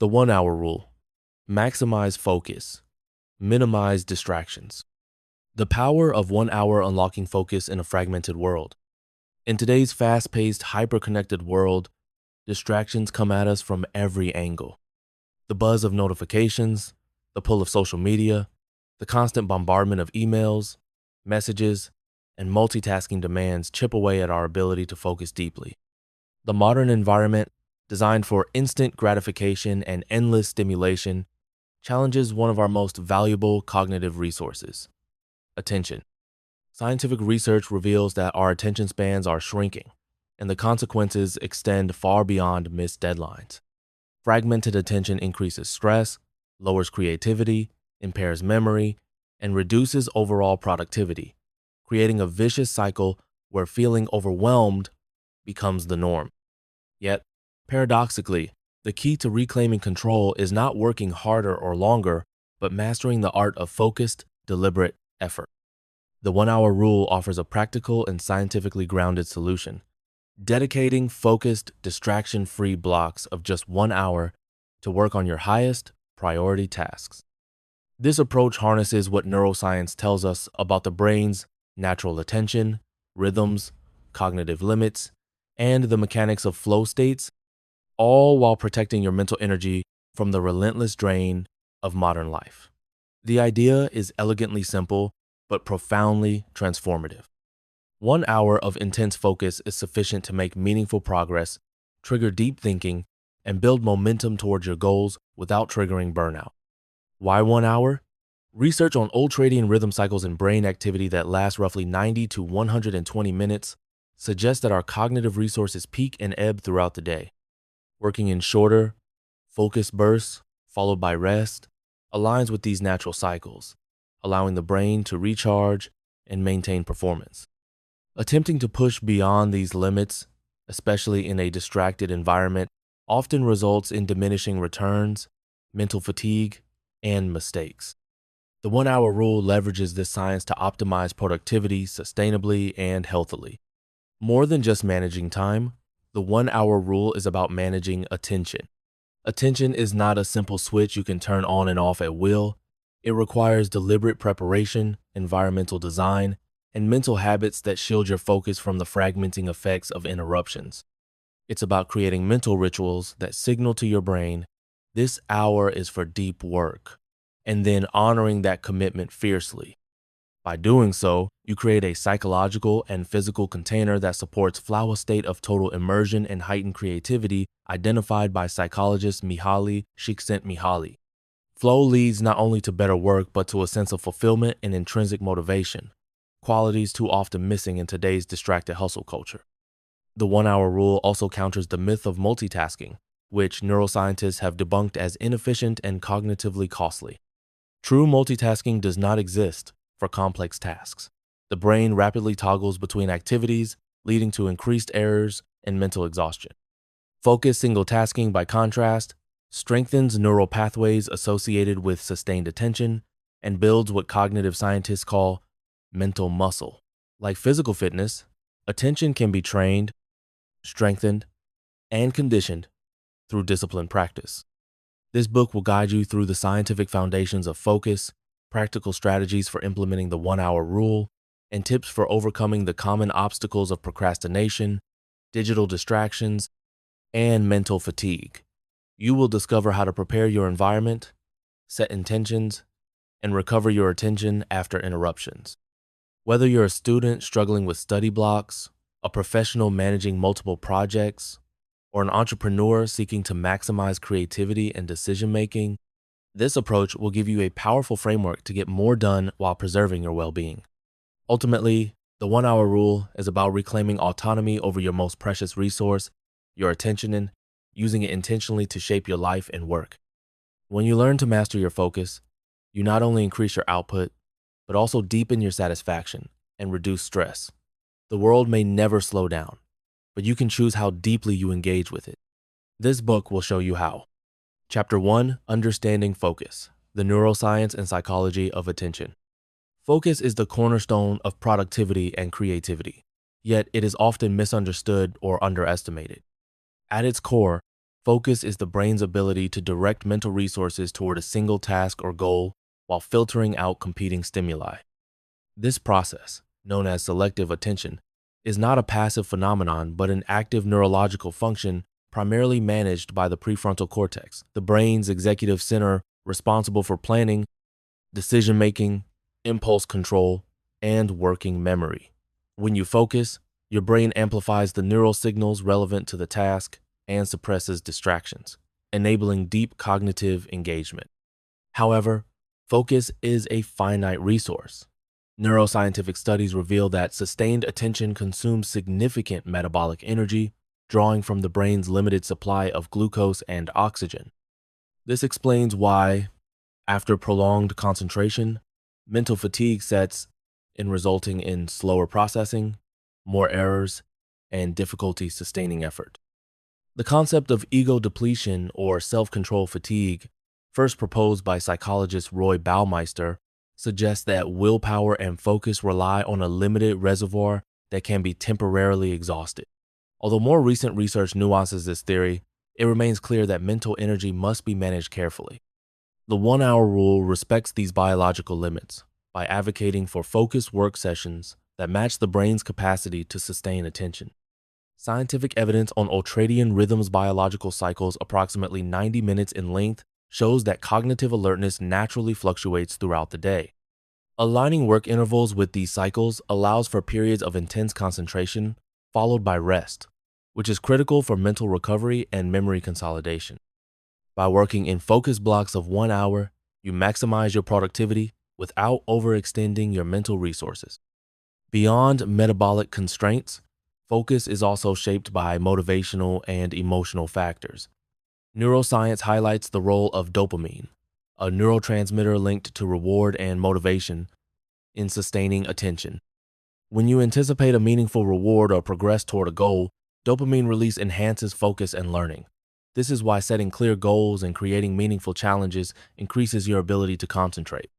The 1 hour rule. Maximize focus. Minimize distractions. The power of 1 hour unlocking focus in a fragmented world. In today's fast-paced, hyper-connected world, distractions come at us from every angle. The buzz of notifications, the pull of social media, the constant bombardment of emails, messages, and multitasking demands chip away at our ability to focus deeply. The modern environment, designed for instant gratification and endless stimulation, challenges one of our most valuable cognitive resources: attention. Scientific research reveals that our attention spans are shrinking, and the consequences extend far beyond missed deadlines. Fragmented attention increases stress, lowers creativity, impairs memory, and reduces overall productivity, creating a vicious cycle where feeling overwhelmed becomes the norm. Yet, paradoxically, the key to reclaiming control is not working harder or longer, but mastering the art of focused, deliberate effort. The 1 hour rule offers a practical and scientifically grounded solution, dedicating focused, distraction-free blocks of just 1 hour to work on your highest priority tasks. This approach harnesses what neuroscience tells us about the brain's natural attention, rhythms, cognitive limits, and the mechanics of flow states, all while protecting your mental energy from the relentless drain of modern life. The idea is elegantly simple, but profoundly transformative. 1 hour of intense focus is sufficient to make meaningful progress, trigger deep thinking, and build momentum towards your goals without triggering burnout. Why 1 hour? Research on ultradian rhythm cycles and brain activity that last roughly 90 to 120 minutes suggests that our cognitive resources peak and ebb throughout the day. Working in shorter, focused bursts, followed by rest, aligns with these natural cycles, allowing the brain to recharge and maintain performance. Attempting to push beyond these limits, especially in a distracted environment, often results in diminishing returns, mental fatigue, and mistakes. The 1 hour rule leverages this science to optimize productivity sustainably and healthily. More than just managing time, the 1 hour rule is about managing attention. Attention is not a simple switch you can turn on and off at will. It requires deliberate preparation, environmental design, and mental habits that shield your focus from the fragmenting effects of interruptions. It's about creating mental rituals that signal to your brain, this hour is for deep work, and then honoring that commitment fiercely. By doing so, you create a psychological and physical container that supports flow state of total immersion and heightened creativity identified by psychologist Mihaly Csikszentmihalyi. Flow leads not only to better work, but to a sense of fulfillment and intrinsic motivation, qualities too often missing in today's distracted hustle culture. The 1 hour rule also counters the myth of multitasking, which neuroscientists have debunked as inefficient and cognitively costly. True multitasking does not exist for complex tasks. The brain rapidly toggles between activities, leading to increased errors and mental exhaustion. Focused single tasking, by contrast, strengthens neural pathways associated with sustained attention and builds what cognitive scientists call mental muscle. Like physical fitness, attention can be trained, strengthened, and conditioned through disciplined practice. This book will guide you through the scientific foundations of focus, practical strategies for implementing the 1 hour rule, and tips for overcoming the common obstacles of procrastination, digital distractions, and mental fatigue. You will discover how to prepare your environment, set intentions, and recover your attention after interruptions. Whether you're a student struggling with study blocks, a professional managing multiple projects, or an entrepreneur seeking to maximize creativity and decision-making, this approach will give you a powerful framework to get more done while preserving your well-being. Ultimately, the 1 hour rule is about reclaiming autonomy over your most precious resource, your attention, and using it intentionally to shape your life and work. When you learn to master your focus, you not only increase your output, but also deepen your satisfaction and reduce stress. The world may never slow down, but you can choose how deeply you engage with it. This book will show you how. Chapter 1, Understanding Focus, the Neuroscience and Psychology of Attention. Focus is the cornerstone of productivity and creativity, yet it is often misunderstood or underestimated. At its core, Focus is the brain's ability to direct mental resources toward a single task or goal while filtering out competing stimuli. This process, known as selective attention, is not a passive phenomenon but an active neurological function primarily managed by the prefrontal cortex, the brain's executive center responsible for planning, decision-making, impulse control, and working memory. When you focus, your brain amplifies the neural signals relevant to the task and suppresses distractions, enabling deep cognitive engagement. However, focus is a finite resource. Neuroscientific studies reveal that sustained attention consumes significant metabolic energy, drawing from the brain's limited supply of glucose and oxygen. This explains why, after prolonged concentration, mental fatigue sets in, resulting in slower processing, more errors, and difficulty sustaining effort. The concept of ego depletion or self-control fatigue, first proposed by psychologist Roy Baumeister, suggests that willpower and focus rely on a limited reservoir that can be temporarily exhausted. Although more recent research nuances this theory, it remains clear that mental energy must be managed carefully. The 1-hour rule respects these biological limits by advocating for focused work sessions that match the brain's capacity to sustain attention. Scientific evidence on ultradian rhythms biological cycles approximately 90 minutes in length shows that cognitive alertness naturally fluctuates throughout the day. Aligning work intervals with these cycles allows for periods of intense concentration followed by rest, which is critical for mental recovery and memory consolidation. By working in focus blocks of 1 hour, you maximize your productivity without overextending your mental resources. Beyond metabolic constraints, focus is also shaped by motivational and emotional factors. Neuroscience highlights the role of dopamine, a neurotransmitter linked to reward and motivation, in sustaining attention. When you anticipate a meaningful reward or progress toward a goal, dopamine release enhances focus and learning. This is why setting clear goals and creating meaningful challenges increases your ability to concentrate.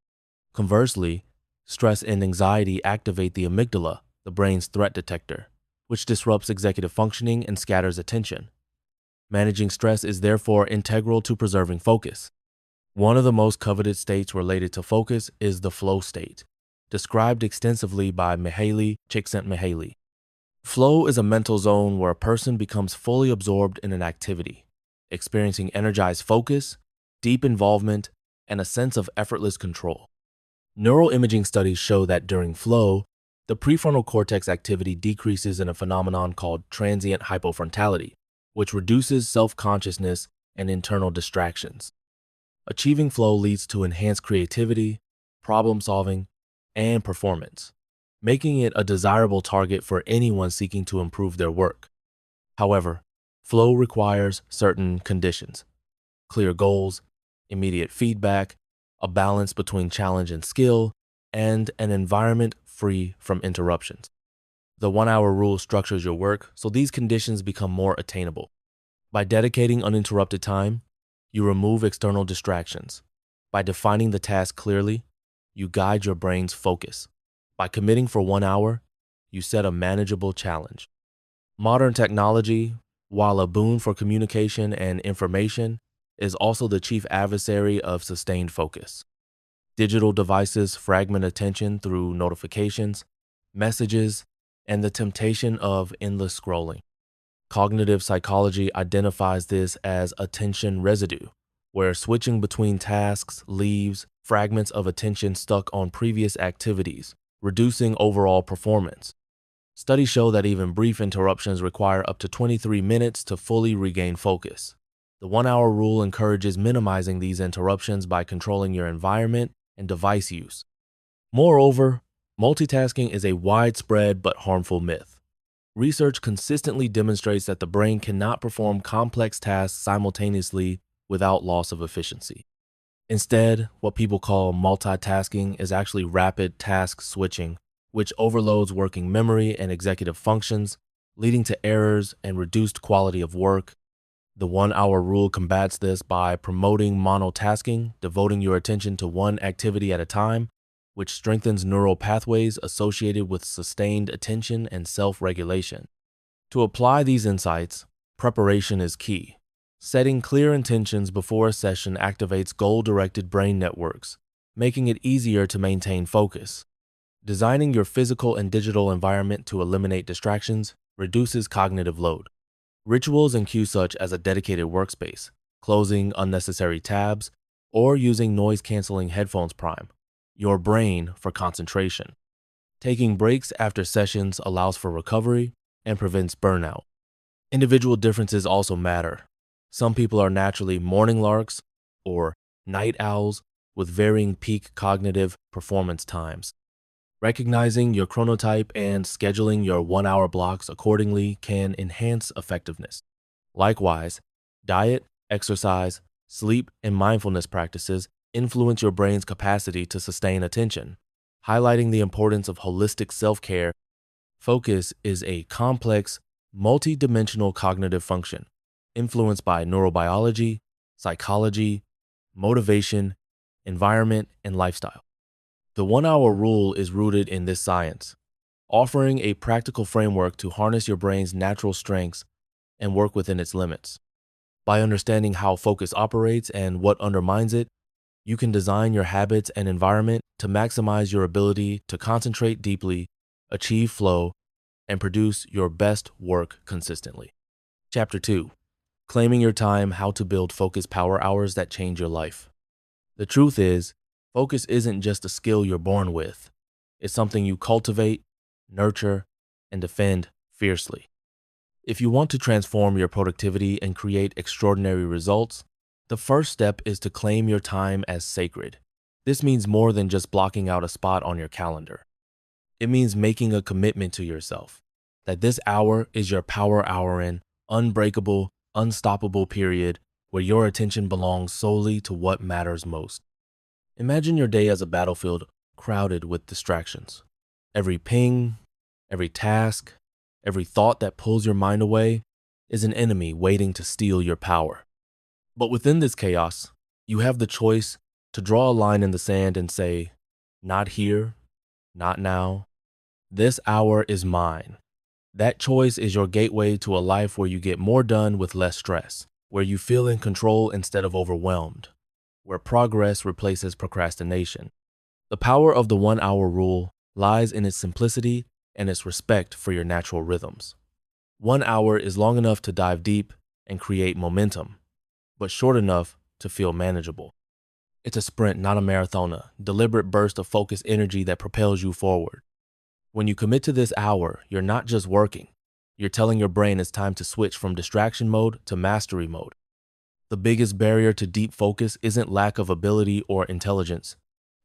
Conversely, stress and anxiety activate the amygdala, the brain's threat detector, which disrupts executive functioning and scatters attention. Managing stress is therefore integral to preserving focus. One of the most coveted states related to focus is the flow state, described extensively by Csikszentmihalyi. Flow is a mental zone where a person becomes fully absorbed in an activity, experiencing energized focus, deep involvement, and a sense of effortless control. Neuroimaging studies show that during flow, the prefrontal cortex activity decreases in a phenomenon called transient hypofrontality, which reduces self-consciousness and internal distractions. Achieving flow leads to enhanced creativity, problem solving, and performance, making it a desirable target for anyone seeking to improve their work. However, flow requires certain conditions: clear goals, immediate feedback, a balance between challenge and skill, and an environment free from interruptions. The 1-hour rule structures your work so these conditions become more attainable. By dedicating uninterrupted time, you remove external distractions. By defining the task clearly, you guide your brain's focus. By committing for 1 hour, you set a manageable challenge. Modern technology, while a boon for communication and information, is also the chief adversary of sustained focus. Digital devices fragment attention through notifications, messages, and the temptation of endless scrolling. Cognitive psychology identifies this as attention residue, where switching between tasks leaves fragments of attention stuck on previous activities, reducing overall performance. Studies show that even brief interruptions require up to 23 minutes to fully regain focus. The 1-hour rule encourages minimizing these interruptions by controlling your environment and device use. Moreover, multitasking is a widespread but harmful myth. Research consistently demonstrates that the brain cannot perform complex tasks simultaneously without loss of efficiency. Instead, what people call multitasking is actually rapid task switching, which overloads working memory and executive functions, leading to errors and reduced quality of work. The 1-hour rule combats this by promoting monotasking, devoting your attention to one activity at a time, which strengthens neural pathways associated with sustained attention and self-regulation. To apply these insights, preparation is key. Setting clear intentions before a session activates goal-directed brain networks, making it easier to maintain focus. Designing your physical and digital environment to eliminate distractions reduces cognitive load. Rituals and cues such as a dedicated workspace, closing unnecessary tabs, or using noise-canceling headphones prime your brain for concentration. Taking breaks after sessions allows for recovery and prevents burnout. Individual differences also matter. Some people are naturally morning larks or night owls with varying peak cognitive performance times. Recognizing your chronotype and scheduling your 1 hour blocks accordingly can enhance effectiveness. Likewise, diet, exercise, sleep, and mindfulness practices influence your brain's capacity to sustain attention, highlighting the importance of holistic self-care. Focus is a complex, multi-dimensional cognitive function influenced by neurobiology, psychology, motivation, environment, and lifestyle. The 1 hour rule is rooted in this science, offering a practical framework to harness your brain's natural strengths and work within its limits. By understanding how focus operates and what undermines it, you can design your habits and environment to maximize your ability to concentrate deeply, achieve flow, and produce your best work consistently. Chapter 2. Claiming your time: how to build focus power hours that change your life. The truth is, focus isn't just a skill you're born with. It's something you cultivate, nurture, and defend fiercely. If you want to transform your productivity and create extraordinary results, the first step is to claim your time as sacred. This means more than just blocking out a spot on your calendar. It means making a commitment to yourself that this hour is your power hour, in unbreakable, unstoppable period where your attention belongs solely to what matters most. Imagine your day as a battlefield crowded with distractions. Every ping, every task, every thought that pulls your mind away is an enemy waiting to steal your power. But within this chaos, you have the choice to draw a line in the sand and say, "Not here, not now. This hour is mine." That choice is your gateway to a life where you get more done with less stress, where you feel in control instead of overwhelmed, where progress replaces procrastination. The power of the 1 hour rule lies in its simplicity and its respect for your natural rhythms. 1 hour is long enough to dive deep and create momentum, but short enough to feel manageable. It's a sprint, not a marathon, a deliberate burst of focused energy that propels you forward. When you commit to this hour, you're not just working. You're telling your brain it's time to switch from distraction mode to mastery mode. The biggest barrier to deep focus isn't lack of ability or intelligence.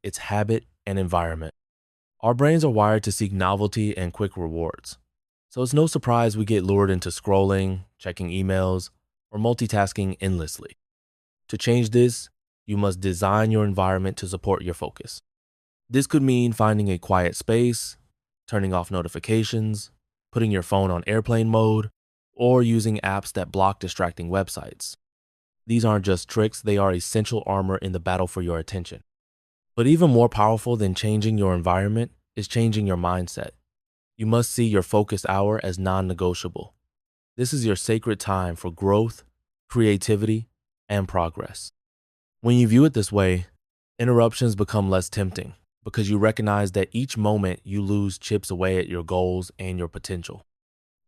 It's habit and environment. Our brains are wired to seek novelty and quick rewards. So it's no surprise we get lured into scrolling, checking emails, or multitasking endlessly. To change this, you must design your environment to support your focus. This could mean finding a quiet space, turning off notifications, putting your phone on airplane mode, or using apps that block distracting websites. These aren't just tricks, they are essential armor in the battle for your attention. But even more powerful than changing your environment is changing your mindset. You must see your focus hour as non-negotiable. This is your sacred time for growth, creativity, and progress. When you view it this way, interruptions become less tempting because you recognize that each moment you lose chips away at your goals and your potential.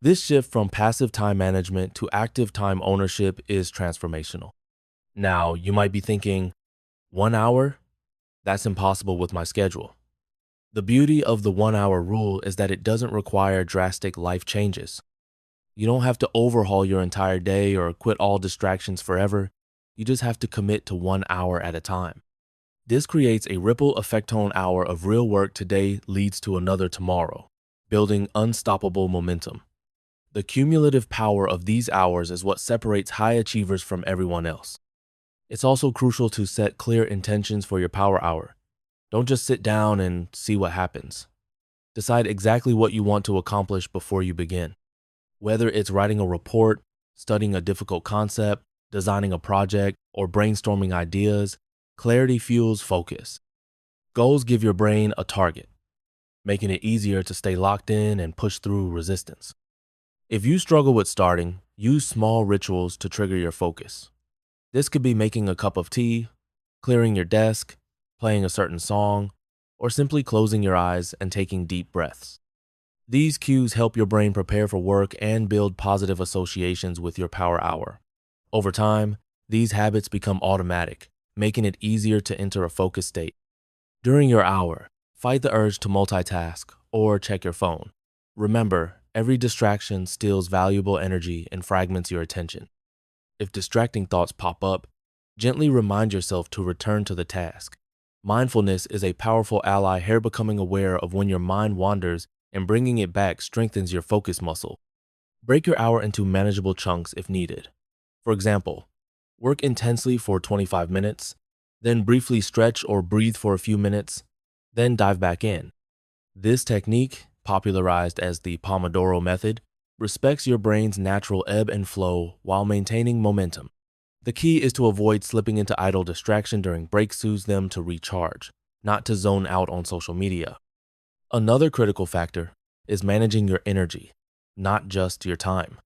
This shift from passive time management to active time ownership is transformational. Now, you might be thinking, 1 hour? That's impossible with my schedule. The beauty of the 1 hour rule is that it doesn't require drastic life changes. You don't have to overhaul your entire day or quit all distractions forever. You just have to commit to 1 hour at a time. This creates a ripple effect. On hour of real work today leads to another tomorrow, building unstoppable momentum. The cumulative power of these hours is what separates high achievers from everyone else. It's also crucial to set clear intentions for your power hour. Don't just sit down and see what happens. Decide exactly what you want to accomplish before you begin. Whether it's writing a report, studying a difficult concept, designing a project, or brainstorming ideas, clarity fuels focus. Goals give your brain a target, making it easier to stay locked in and push through resistance. If you struggle with starting, Use small rituals to trigger your focus. This could be making a cup of tea, clearing your desk, playing a certain song, or simply closing your eyes and taking deep breaths. These cues help your brain prepare for work and build positive associations with your power hour. Over time, these habits become automatic, making it easier to enter a focused state. During your hour, fight the urge to multitask or check your phone. Remember, every distraction steals valuable energy and fragments your attention. If distracting thoughts pop up, gently remind yourself to return to the task. Mindfulness is a powerful ally here, becoming aware of when your mind wanders and bringing it back strengthens your focus muscle. Break your hour into manageable chunks if needed. For example, work intensely for 25 minutes, then briefly stretch or breathe for a few minutes, then dive back in. This technique, popularized as the Pomodoro method, respects your brain's natural ebb and flow while maintaining momentum. The key is to avoid slipping into idle distraction during breaks. Use them to recharge, not to zone out on social media. Another critical factor is managing your energy, not just your time.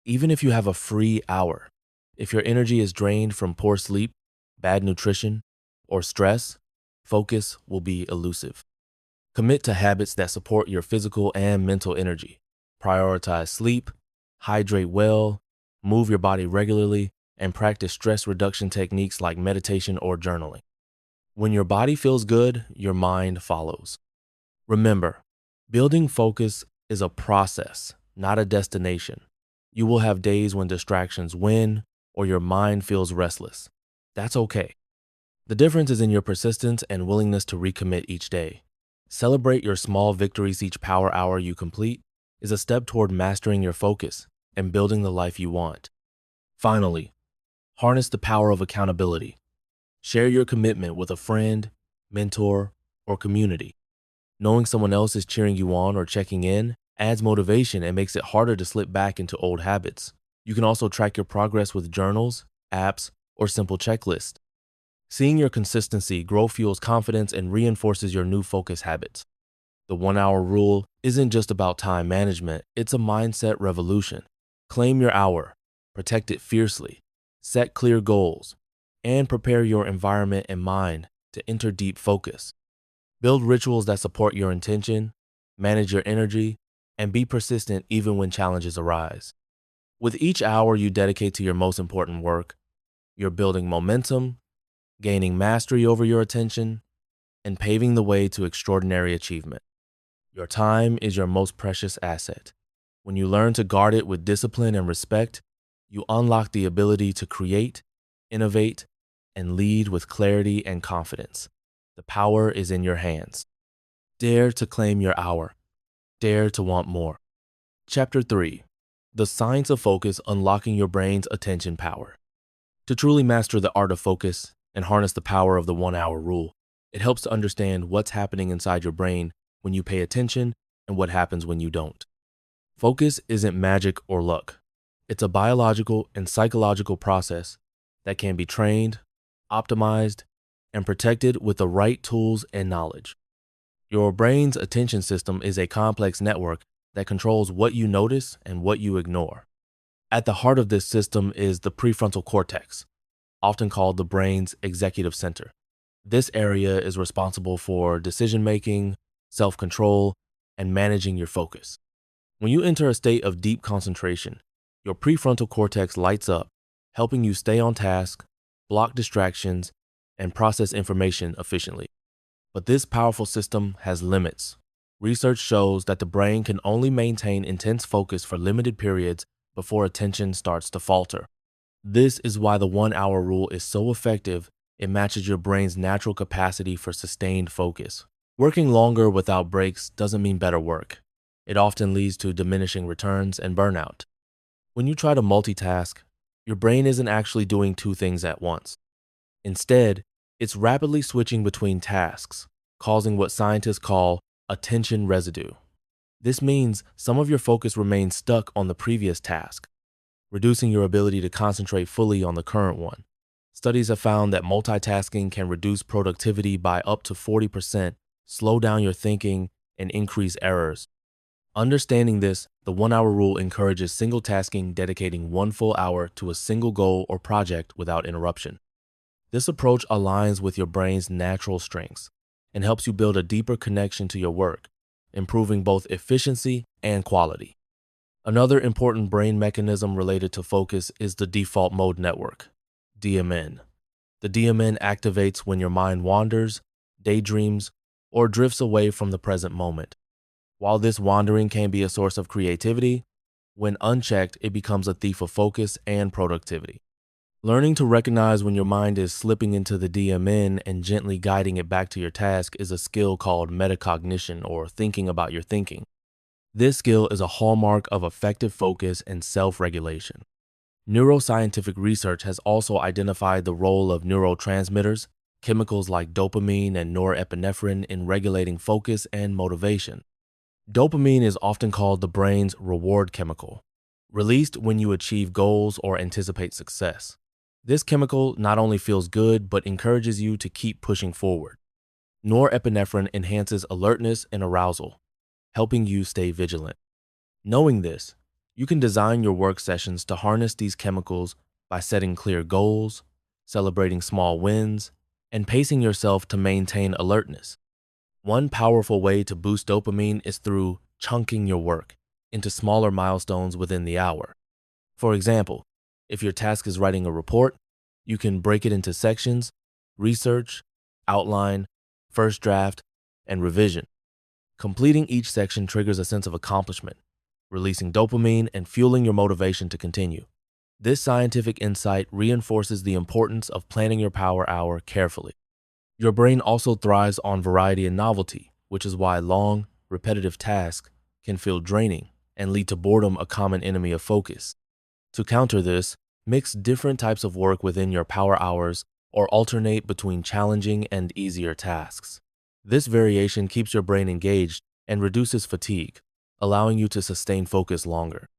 Even if you have a free hour, if your energy is drained from poor sleep, bad nutrition, or stress, focus will be elusive. Commit to habits that support your physical and mental energy. Prioritize sleep, hydrate well, move your body regularly, and practice stress reduction techniques like meditation or journaling. When your body feels good, your mind follows. Remember, building focus is a process, not a destination. You will have days when distractions win or your mind feels restless. That's okay. The difference is in your persistence and willingness to recommit each day. Celebrate your small victories. Each power hour you complete is a step toward mastering your focus and building the life you want. Finally, harness the power of accountability. Share your commitment with a friend, mentor, or community. Knowing someone else is cheering you on or checking in adds motivation and makes it harder to slip back into old habits. You can also track your progress with journals, apps, or simple checklists. Seeing your consistency grow fuels confidence and reinforces your new focus habits. The 1 hour rule isn't just about time management, it's a mindset revolution. Claim your hour, protect it fiercely, set clear goals, and prepare your environment and mind to enter deep focus. Build rituals that support your intention, manage your energy, and be persistent even when challenges arise. With each hour you dedicate to your most important work, you're building momentum, gaining mastery over your attention, and paving the way to extraordinary achievement. Your time is your most precious asset. When you learn to guard it with discipline and respect, you unlock the ability to create, innovate, and lead with clarity and confidence. The power is in your hands. Dare to claim your hour. Dare to want more. Chapter 3. The Science of Focus: Unlocking Your Brain's Attention Power. To truly master the art of focus and harness the power of the 1 hour rule, it helps to understand what's happening inside your brain when you pay attention and what happens when you don't. Focus isn't magic or luck. It's a biological and psychological process that can be trained, optimized, and protected with the right tools and knowledge. Your brain's attention system is a complex network that controls what you notice and what you ignore. At the heart of this system is the prefrontal cortex, often called the brain's executive center. This area is responsible for decision-making, self-control, and managing your focus. When you enter a state of deep concentration, your prefrontal cortex lights up, helping you stay on task, block distractions, and process information efficiently. But this powerful system has limits. Research shows that the brain can only maintain intense focus for limited periods before attention starts to falter. This is why the 1 hour rule is so effective. It matches your brain's natural capacity for sustained focus. Working longer without breaks doesn't mean better work. It often leads to diminishing returns and burnout. When you try to multitask, your brain isn't actually doing two things at once. Instead, it's rapidly switching between tasks, causing what scientists call attention residue. This means some of your focus remains stuck on the previous task, reducing your ability to concentrate fully on the current one. Studies have found that multitasking can reduce productivity by up to 40%, slow down your thinking, and increase errors. Understanding this The 1 hour rule encourages single tasking, dedicating 1 full hour to a single goal or project without interruption. This approach aligns with your brain's natural strengths and helps you build a deeper connection to your work, improving both efficiency and quality. Another important brain mechanism related to focus is the default mode network, DMN. The DMN activates when your mind wanders, daydreams, or drifts away from the present moment. While this wandering can be a source of creativity, when unchecked, it becomes a thief of focus and productivity. Learning to recognize when your mind is slipping into the DMN and gently guiding it back to your task is a skill called metacognition, or thinking about your thinking. This skill is a hallmark of effective focus and self-regulation. Neuroscientific research has also identified the role of neurotransmitters, chemicals like dopamine and norepinephrine, in regulating focus and motivation. Dopamine is often called the brain's reward chemical, released when you achieve goals or anticipate success. This chemical not only feels good, but encourages you to keep pushing forward. Norepinephrine enhances alertness and arousal, helping you stay vigilant. Knowing this, you can design your work sessions to harness these chemicals by setting clear goals, celebrating small wins, and pacing yourself to maintain alertness. One powerful way to boost dopamine is through chunking your work into smaller milestones within the hour. For example, if your task is writing a report, you can break it into sections: research, outline, first draft, and revision. Completing each section triggers a sense of accomplishment, releasing dopamine and fueling your motivation to continue. This scientific insight reinforces the importance of planning your power hour carefully. Your brain also thrives on variety and novelty, which is why long, repetitive tasks can feel draining and lead to boredom, a common enemy of focus. To counter this, mix different types of work within your power hours or alternate between challenging and easier tasks. This variation keeps your brain engaged and reduces fatigue, allowing you to sustain focus longer.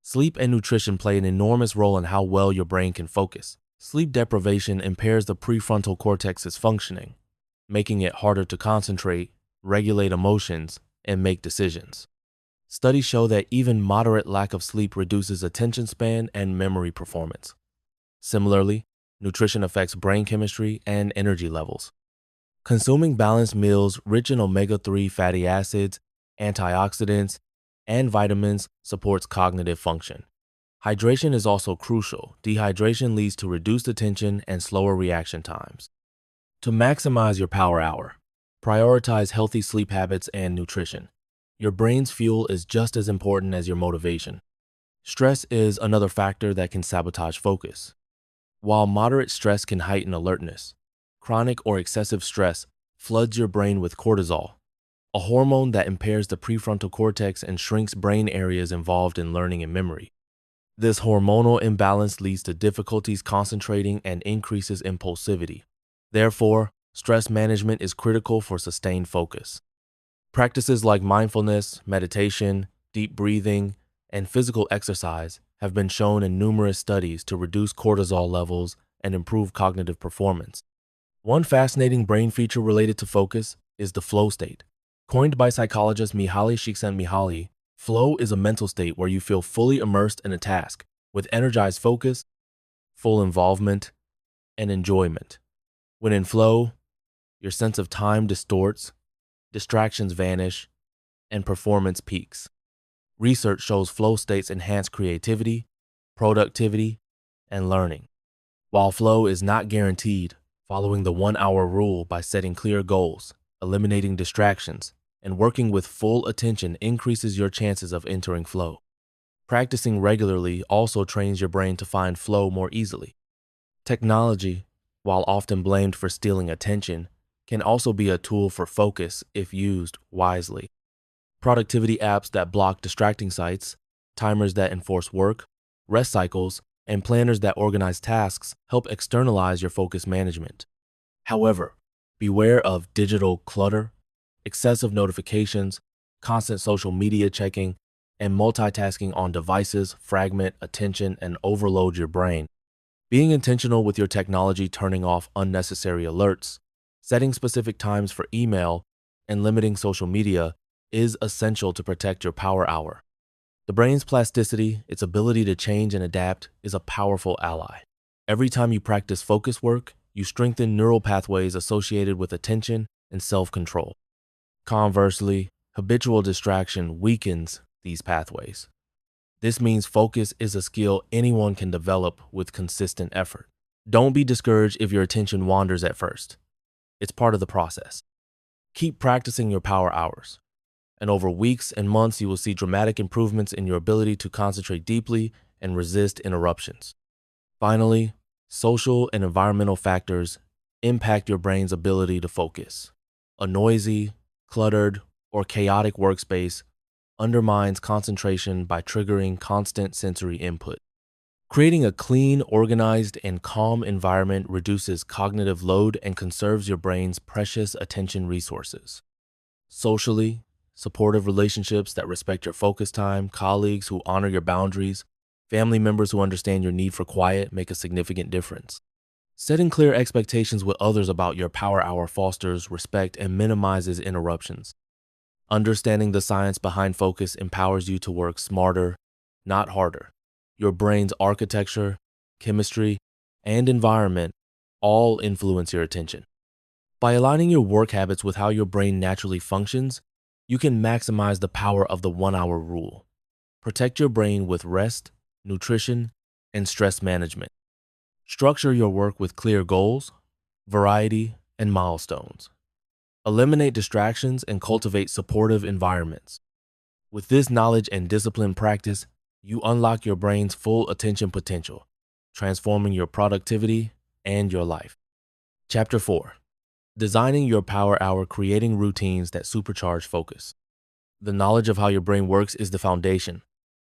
Sleep and nutrition play an enormous role in how well your brain can focus. Sleep deprivation impairs the prefrontal cortex's functioning, making it harder to concentrate, regulate emotions, and make decisions. Studies show that even moderate lack of sleep reduces attention span and memory performance. Similarly, nutrition affects brain chemistry and energy levels. Consuming balanced meals rich in omega-3 fatty acids, antioxidants, and vitamins supports cognitive function. Hydration is also crucial. Dehydration leads to reduced attention and slower reaction times. To maximize your power hour, prioritize healthy sleep habits and nutrition. Your brain's fuel is just as important as your motivation. Stress is another factor that can sabotage focus. While moderate stress can heighten alertness, chronic or excessive stress floods your brain with cortisol, a hormone that impairs the prefrontal cortex and shrinks brain areas involved in learning and memory. This hormonal imbalance leads to difficulties concentrating and increases impulsivity. Therefore, stress management is critical for sustained focus. Practices like mindfulness, meditation, deep breathing, and physical exercise have been shown in numerous studies to reduce cortisol levels and improve cognitive performance. One fascinating brain feature related to focus is the flow state. Coined by psychologist Mihaly Csikszentmihalyi, flow is a mental state where you feel fully immersed in a task, with energized focus, full involvement, and enjoyment. When in flow, your sense of time distorts, distractions vanish, and performance peaks. Research shows flow states enhance creativity, productivity, and learning. While flow is not guaranteed, following the 1 hour rule by setting clear goals, eliminating distractions, and working with full attention increases your chances of entering flow. Practicing regularly also trains your brain to find flow more easily. Technology, while often blamed for stealing attention, can also be a tool for focus if used wisely. Productivity apps that block distracting sites, timers that enforce work, rest cycles, and planners that organize tasks help externalize your focus management. However, beware of digital clutter. Excessive notifications, constant social media checking, and multitasking on devices fragment attention and overload your brain. Being intentional with your technology, turning off unnecessary alerts, setting specific times for email, and limiting social media is essential to protect your power hour. The brain's plasticity, its ability to change and adapt, is a powerful ally. Every time you practice focus work, you strengthen neural pathways associated with attention and self-control. Conversely, habitual distraction weakens these pathways. This means focus is a skill anyone can develop with consistent effort. Don't be discouraged if your attention wanders at first. It's part of the process. Keep practicing your power hours, and over weeks and months, you will see dramatic improvements in your ability to concentrate deeply and resist interruptions. Finally, social and environmental factors impact your brain's ability to focus. A noisy, cluttered, or chaotic workspace undermines concentration by triggering constant sensory input. Creating a clean, organized, and calm environment reduces cognitive load and conserves your brain's precious attention resources. Socially, supportive relationships that respect your focus time, colleagues who honor your boundaries, family members who understand your need for quiet make a significant difference. Setting clear expectations with others about your power hour fosters respect and minimizes interruptions. Understanding the science behind focus empowers you to work smarter, not harder. Your brain's architecture, chemistry, and environment all influence your attention. By aligning your work habits with how your brain naturally functions, you can maximize the power of the 1-hour rule. Protect your brain with rest, nutrition, and stress management. Structure your work with clear goals, variety, and milestones. Eliminate distractions and cultivate supportive environments. With this knowledge and disciplined practice, you unlock your brain's full attention potential, transforming your productivity and your life. Chapter 4. Designing your power hour, creating routines that supercharge focus. The knowledge of how your brain works is the foundation,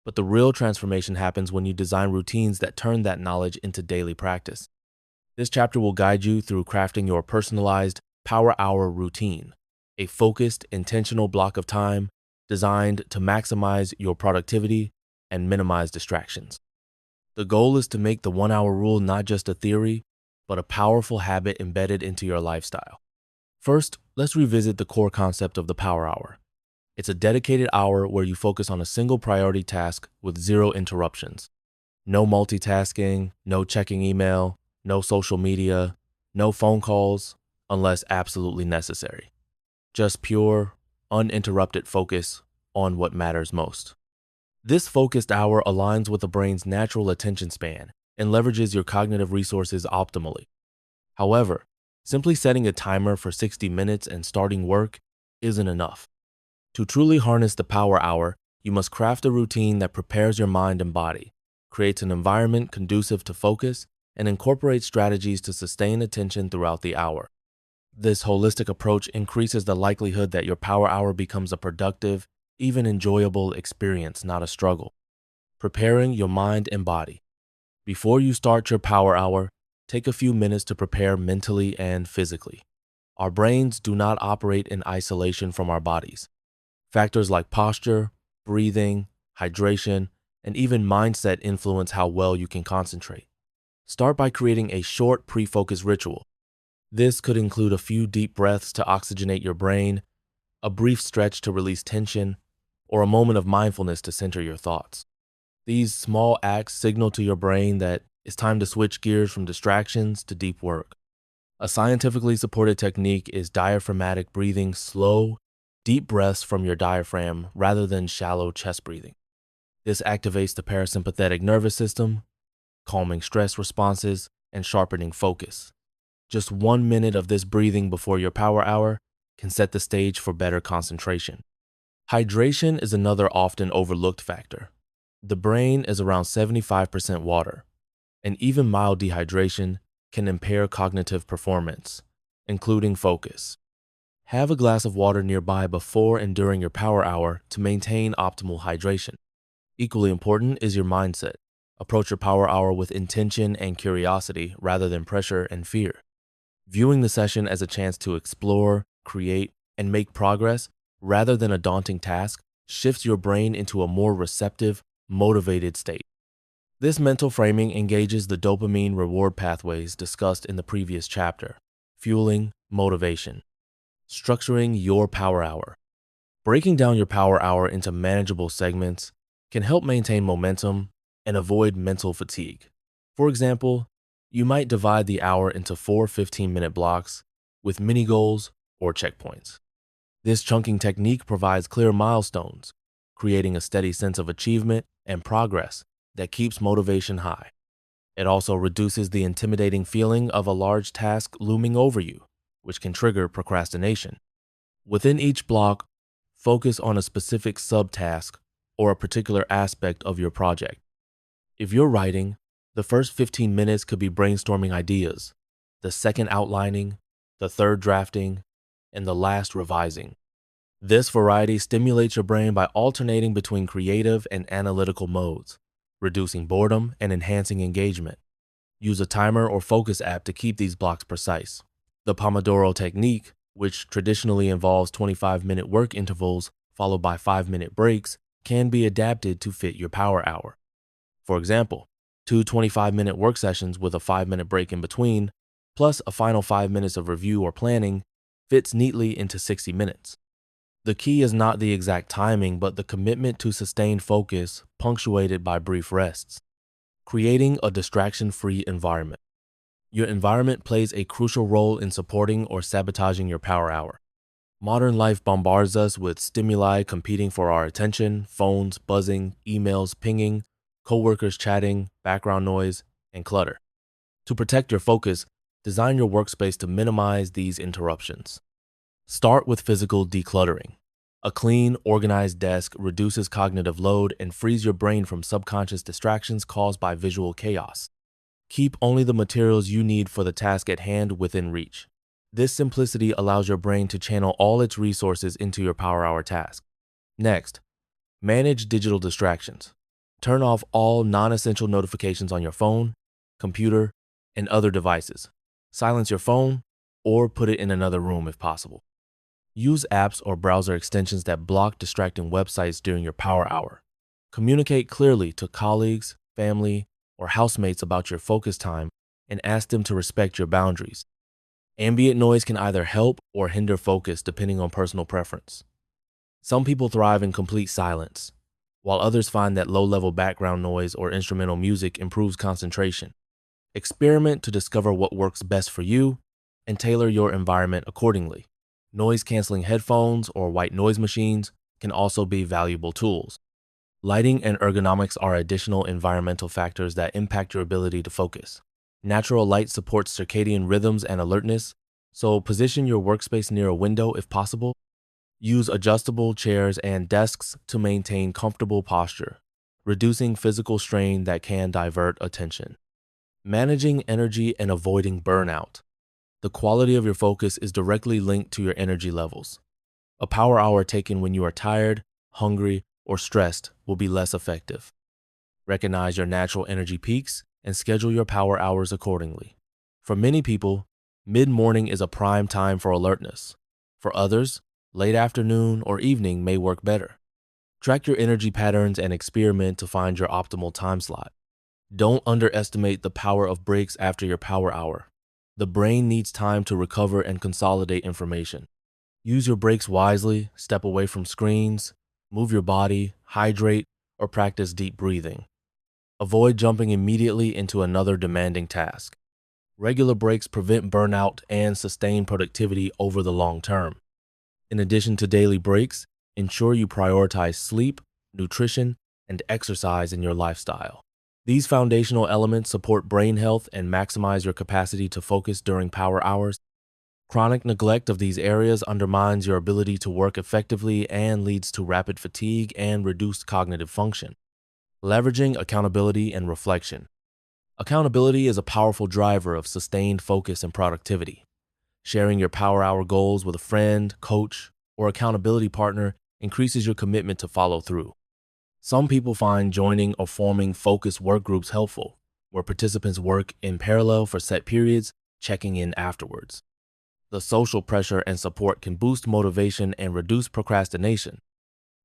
but the real transformation happens when you design routines that turn that knowledge into daily practice. This chapter will guide you through crafting your personalized power hour routine, a focused, intentional block of time designed to maximize your productivity and minimize distractions. The goal is to make the 1-hour rule not just a theory, but a powerful habit embedded into your lifestyle. First, let's revisit the core concept of the power hour. It's a dedicated hour where you focus on a single priority task with zero interruptions. No multitasking, no checking email, no social media, no phone calls, unless absolutely necessary. Just pure, uninterrupted focus on what matters most. This focused hour aligns with the brain's natural attention span and leverages your cognitive resources optimally. However, simply setting a timer for 60 minutes and starting work isn't enough. To truly harness the power hour, you must craft a routine that prepares your mind and body, creates an environment conducive to focus, and incorporates strategies to sustain attention throughout the hour. This holistic approach increases the likelihood that your power hour becomes a productive, even enjoyable experience, not a struggle. Preparing your mind and body. Before you start your power hour, take a few minutes to prepare mentally and physically. Our brains do not operate in isolation from our bodies. Factors like posture, breathing, hydration, and even mindset influence how well you can concentrate. Start by creating a short pre-focus ritual. This could include a few deep breaths to oxygenate your brain, a brief stretch to release tension, or a moment of mindfulness to center your thoughts. These small acts signal to your brain that it's time to switch gears from distractions to deep work. A scientifically supported technique is diaphragmatic breathing, slow, deep breaths from your diaphragm rather than shallow chest breathing. This activates the parasympathetic nervous system, calming stress responses and sharpening focus. Just 1 minute of this breathing before your power hour can set the stage for better concentration. Hydration is another often overlooked factor. The brain is around 75% water, and even mild dehydration can impair cognitive performance, including focus. Have a glass of water nearby before and during your power hour to maintain optimal hydration. Equally important is your mindset. Approach your power hour with intention and curiosity rather than pressure and fear. Viewing the session as a chance to explore, create, and make progress rather than a daunting task shifts your brain into a more receptive, motivated state. This mental framing engages the dopamine reward pathways discussed in the previous chapter, fueling motivation. Structuring your power hour. Breaking down your power hour into manageable segments, can help maintain momentum and avoid mental fatigue. For example, you might divide the hour into 4 15-minute blocks with mini goals or checkpoints. This chunking technique provides clear milestones, creating a steady sense of achievement and progress that keeps motivation high. It also reduces the intimidating feeling of a large task looming over you, which can trigger procrastination. Within each block, focus on a specific subtask or a particular aspect of your project. If you're writing, the first 15 minutes could be brainstorming ideas, the second outlining, the third drafting, and the last revising. This variety stimulates your brain by alternating between creative and analytical modes, reducing boredom and enhancing engagement. Use a timer or focus app to keep these blocks precise. The Pomodoro technique, which traditionally involves 25-minute work intervals followed by 5-minute breaks, can be adapted to fit your power hour. For example, 2 25-minute work sessions with a 5-minute break in between, plus a final 5 minutes of review or planning, fits neatly into 60 minutes. The key is not the exact timing, but the commitment to sustained focus punctuated by brief rests. Creating a distraction-free environment. Your environment plays a crucial role in supporting or sabotaging your power hour. Modern life bombards us with stimuli competing for our attention: phones buzzing, emails pinging, coworkers chatting, background noise, and clutter. To protect your focus, design your workspace to minimize these interruptions. Start with physical decluttering. A clean, organized desk reduces cognitive load and frees your brain from subconscious distractions caused by visual chaos. Keep only the materials you need for the task at hand within reach. This simplicity allows your brain to channel all its resources into your power hour task. Next, manage digital distractions. Turn off all non-essential notifications on your phone, computer, and other devices. Silence your phone or put it in another room if possible. Use apps or browser extensions that block distracting websites during your power hour. Communicate clearly to colleagues, family, or housemates about your focus time and ask them to respect your boundaries. Ambient noise can either help or hinder focus depending on personal preference. Some people thrive in complete silence, while others find that low-level background noise or instrumental music improves concentration. Experiment to discover what works best for you and tailor your environment accordingly. Noise-canceling headphones or white noise machines can also be valuable tools. Lighting and ergonomics are additional environmental factors that impact your ability to focus. Natural light supports circadian rhythms and alertness, so position your workspace near a window if possible. Use adjustable chairs and desks to maintain comfortable posture, reducing physical strain that can divert attention. Managing energy and avoiding burnout. The quality of your focus is directly linked to your energy levels. A power hour taken when you are tired, hungry, or stressed will be less effective. Recognize your natural energy peaks and schedule your power hours accordingly. For many people, mid-morning is a prime time for alertness. For others, late afternoon or evening may work better. Track your energy patterns and experiment to find your optimal time slot. Don't underestimate the power of breaks after your power hour. The brain needs time to recover and consolidate information. Use your breaks wisely, step away from screens, move your body, hydrate, or practice deep breathing. Avoid jumping immediately into another demanding task. Regular breaks prevent burnout and sustain productivity over the long term. In addition to daily breaks, ensure you prioritize sleep, nutrition, and exercise in your lifestyle. These foundational elements support brain health and maximize your capacity to focus during power hours. Chronic neglect of these areas undermines your ability to work effectively and leads to rapid fatigue and reduced cognitive function. Leveraging accountability and reflection. Accountability is a powerful driver of sustained focus and productivity. Sharing your power hour goals with a friend, coach, or accountability partner increases your commitment to follow through. Some people find joining or forming focused work groups helpful, where participants work in parallel for set periods, checking in afterwards. The social pressure and support can boost motivation and reduce procrastination.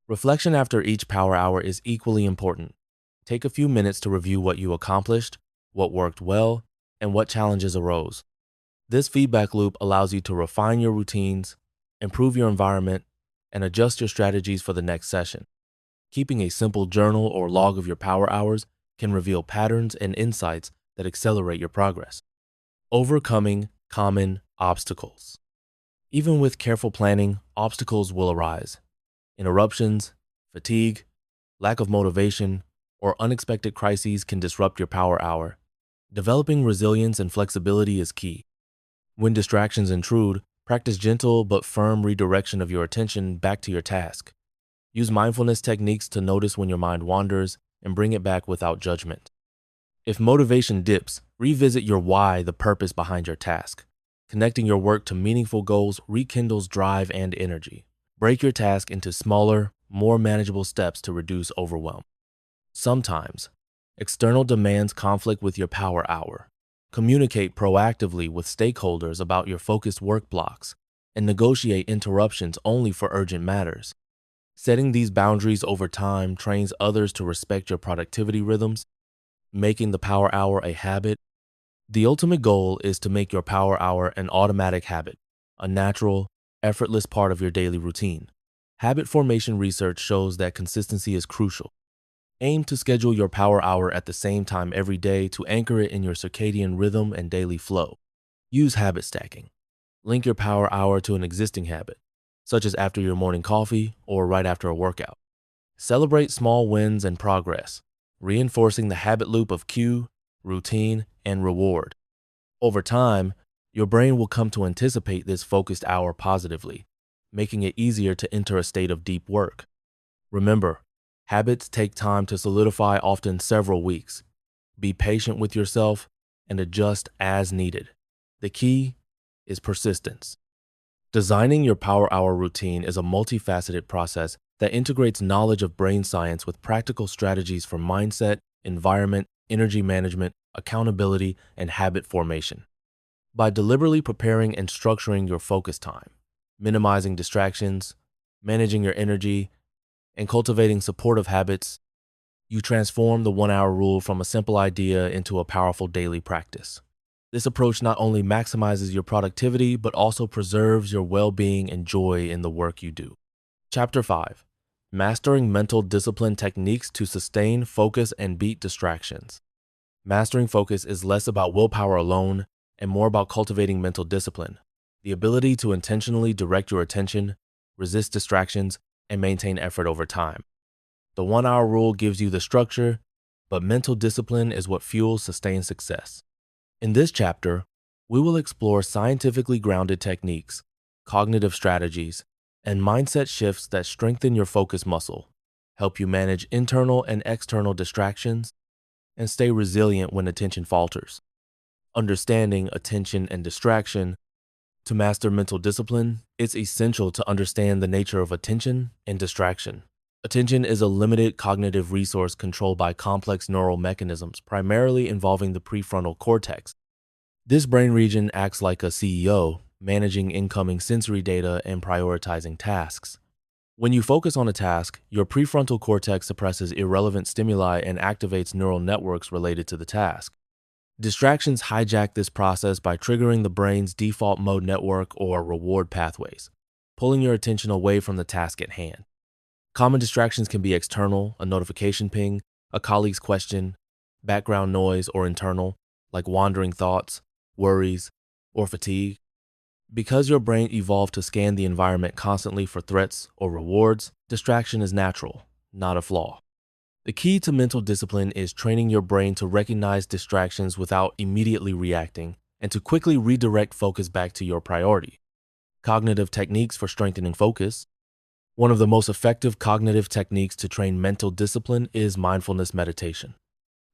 Reflection after each power hour is equally important. Take a few minutes to review what you accomplished, what worked well, and what challenges arose. This feedback loop allows you to refine your routines, improve your environment, and adjust your strategies for the next session. Keeping a simple journal or log of your power hours can reveal patterns and insights that accelerate your progress. Overcoming common obstacles. Even with careful planning, obstacles will arise. Interruptions, fatigue, lack of motivation, or unexpected crises can disrupt your power hour. Developing resilience and flexibility is key. When distractions intrude, practice gentle but firm redirection of your attention back to your task. Use mindfulness techniques to notice when your mind wanders and bring it back without judgment. If motivation dips, revisit your why, the purpose behind your task. Connecting your work to meaningful goals rekindles drive and energy. Break your task into smaller, more manageable steps to reduce overwhelm. Sometimes, external demands conflict with your power hour. Communicate proactively with stakeholders about your focused work blocks and negotiate interruptions only for urgent matters. Setting these boundaries over time trains others to respect your productivity rhythms, making the power hour a habit. The ultimate goal is to make your power hour an automatic habit, a natural, effortless part of your daily routine. Habit formation research shows that consistency is crucial. Aim to schedule your power hour at the same time every day to anchor it in your circadian rhythm and daily flow. Use habit stacking. Link your power hour to an existing habit, such as after your morning coffee or right after a workout. Celebrate small wins and progress, reinforcing the habit loop of cue, routine, and reward. Over time, your brain will come to anticipate this focused hour positively, making it easier to enter a state of deep work. Remember, habits take time to solidify, often several weeks. Be patient with yourself and adjust as needed. The key is persistence. Designing your power hour routine is a multifaceted process that integrates knowledge of brain science with practical strategies for mindset, environment, energy management, accountability, and habit formation. By deliberately preparing and structuring your focus time, minimizing distractions, managing your energy, and cultivating supportive habits, you transform the 1-hour rule from a simple idea into a powerful daily practice. This approach not only maximizes your productivity, but also preserves your well-being and joy in the work you do. Chapter 5. Mastering Mental Discipline Techniques to Sustain Focus and Beat Distractions. Mastering focus is less about willpower alone and more about cultivating mental discipline, the ability to intentionally direct your attention, resist distractions, and maintain effort over time. The 1-hour rule gives you the structure, but mental discipline is what fuels sustained success. In this chapter, we will explore scientifically grounded techniques, cognitive strategies, and mindset shifts that strengthen your focus muscle, help you manage internal and external distractions, and stay resilient when attention falters. Understanding attention and distraction. To master mental discipline, it's essential to understand the nature of attention and distraction. Attention is a limited cognitive resource controlled by complex neural mechanisms, primarily involving the prefrontal cortex. This brain region acts like a CEO, managing incoming sensory data and prioritizing tasks. When you focus on a task, your prefrontal cortex suppresses irrelevant stimuli and activates neural networks related to the task. Distractions hijack this process by triggering the brain's default mode network or reward pathways, pulling your attention away from the task at hand. Common distractions can be external, a notification ping, a colleague's question, background noise, or internal, like wandering thoughts, worries, or fatigue. Because your brain evolved to scan the environment constantly for threats or rewards, distraction is natural, not a flaw. The key to mental discipline is training your brain to recognize distractions without immediately reacting and to quickly redirect focus back to your priority. Cognitive techniques for strengthening focus. One of the most effective cognitive techniques to train mental discipline is mindfulness meditation.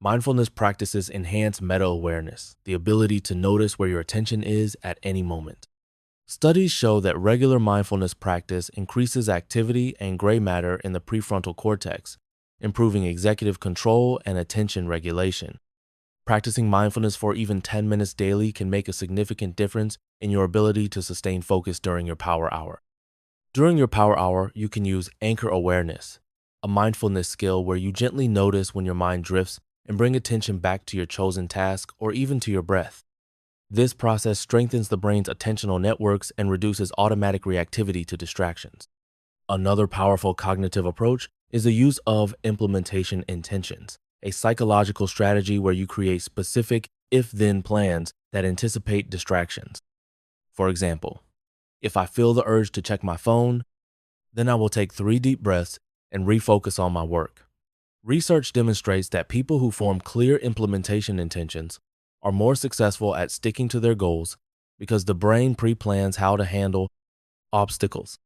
Mindfulness practices enhance meta-awareness, the ability to notice where your attention is at any moment. Studies show that regular mindfulness practice increases activity and gray matter in the prefrontal cortex, improving executive control and attention regulation. Practicing mindfulness for even 10 minutes daily can make a significant difference in your ability to sustain focus during your power hour. During your power hour, you can use anchor awareness, a mindfulness skill where you gently notice when your mind drifts and bring attention back to your chosen task or even to your breath. This process strengthens the brain's attentional networks and reduces automatic reactivity to distractions. Another powerful cognitive approach is the use of implementation intentions, a psychological strategy where you create specific if-then plans that anticipate distractions. For example, if I feel the urge to check my phone, then I will take 3 deep breaths and refocus on my work. Research demonstrates that people who form clear implementation intentions are more successful at sticking to their goals because the brain pre-plans how to handle obstacles.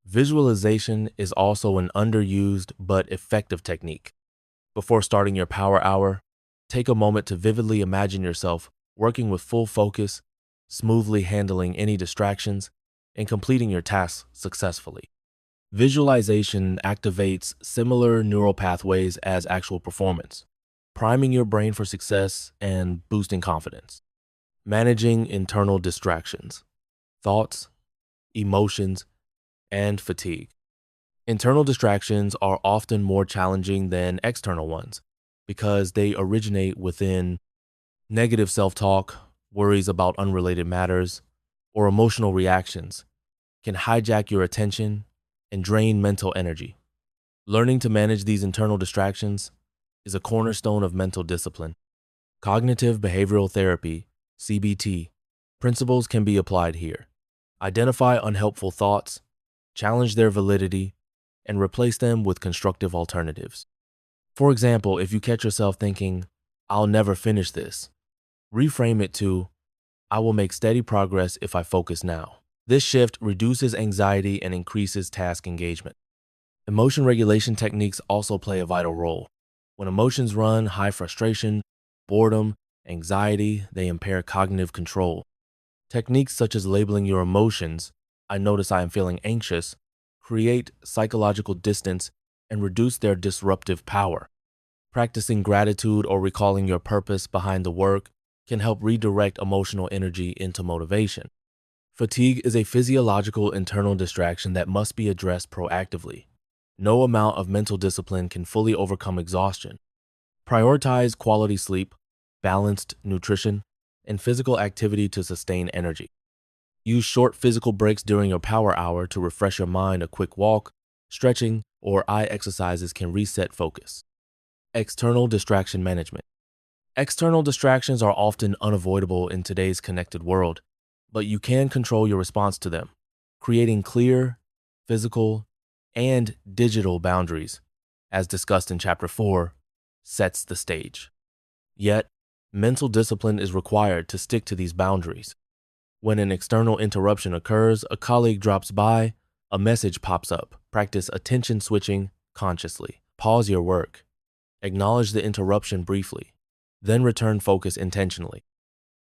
Visualization is also an underused but effective technique. Before starting your power hour, take a moment to vividly imagine yourself working with full focus, smoothly handling any distractions, and completing your tasks successfully. Visualization activates similar neural pathways as actual performance, priming your brain for success and boosting confidence. Managing internal distractions, thoughts, emotions, and fatigue. Internal distractions are often more challenging than external ones because they originate within. Negative self-talk, worries about unrelated matters, or emotional reactions can hijack your attention and drain mental energy. Learning to manage these internal distractions is a cornerstone of mental discipline. Cognitive behavioral therapy, CBT, principles can be applied here. Identify unhelpful thoughts, challenge their validity, and replace them with constructive alternatives. For example, if you catch yourself thinking, "I'll never finish this," reframe it to, "I will make steady progress if I focus now." This shift reduces anxiety and increases task engagement. Emotion regulation techniques also play a vital role. When emotions run high, frustration, boredom, anxiety, they impair cognitive control. Techniques such as labeling your emotions, "I notice I am feeling anxious," create psychological distance and reduce their disruptive power. Practicing gratitude or recalling your purpose behind the work can help redirect emotional energy into motivation. Fatigue is a physiological internal distraction that must be addressed proactively. No amount of mental discipline can fully overcome exhaustion. Prioritize quality sleep, balanced nutrition, and physical activity to sustain energy. Use short physical breaks during your power hour to refresh your mind. A quick walk, stretching, or eye exercises can reset focus. External distraction management. External distractions are often unavoidable in today's connected world, but you can control your response to them. Creating clear, physical, and digital boundaries, as discussed in Chapter 4, sets the stage. Yet, mental discipline is required to stick to these boundaries. When an external interruption occurs, a colleague drops by, a message pops up, practice attention switching consciously. Pause your work. Acknowledge the interruption briefly, then return focus intentionally.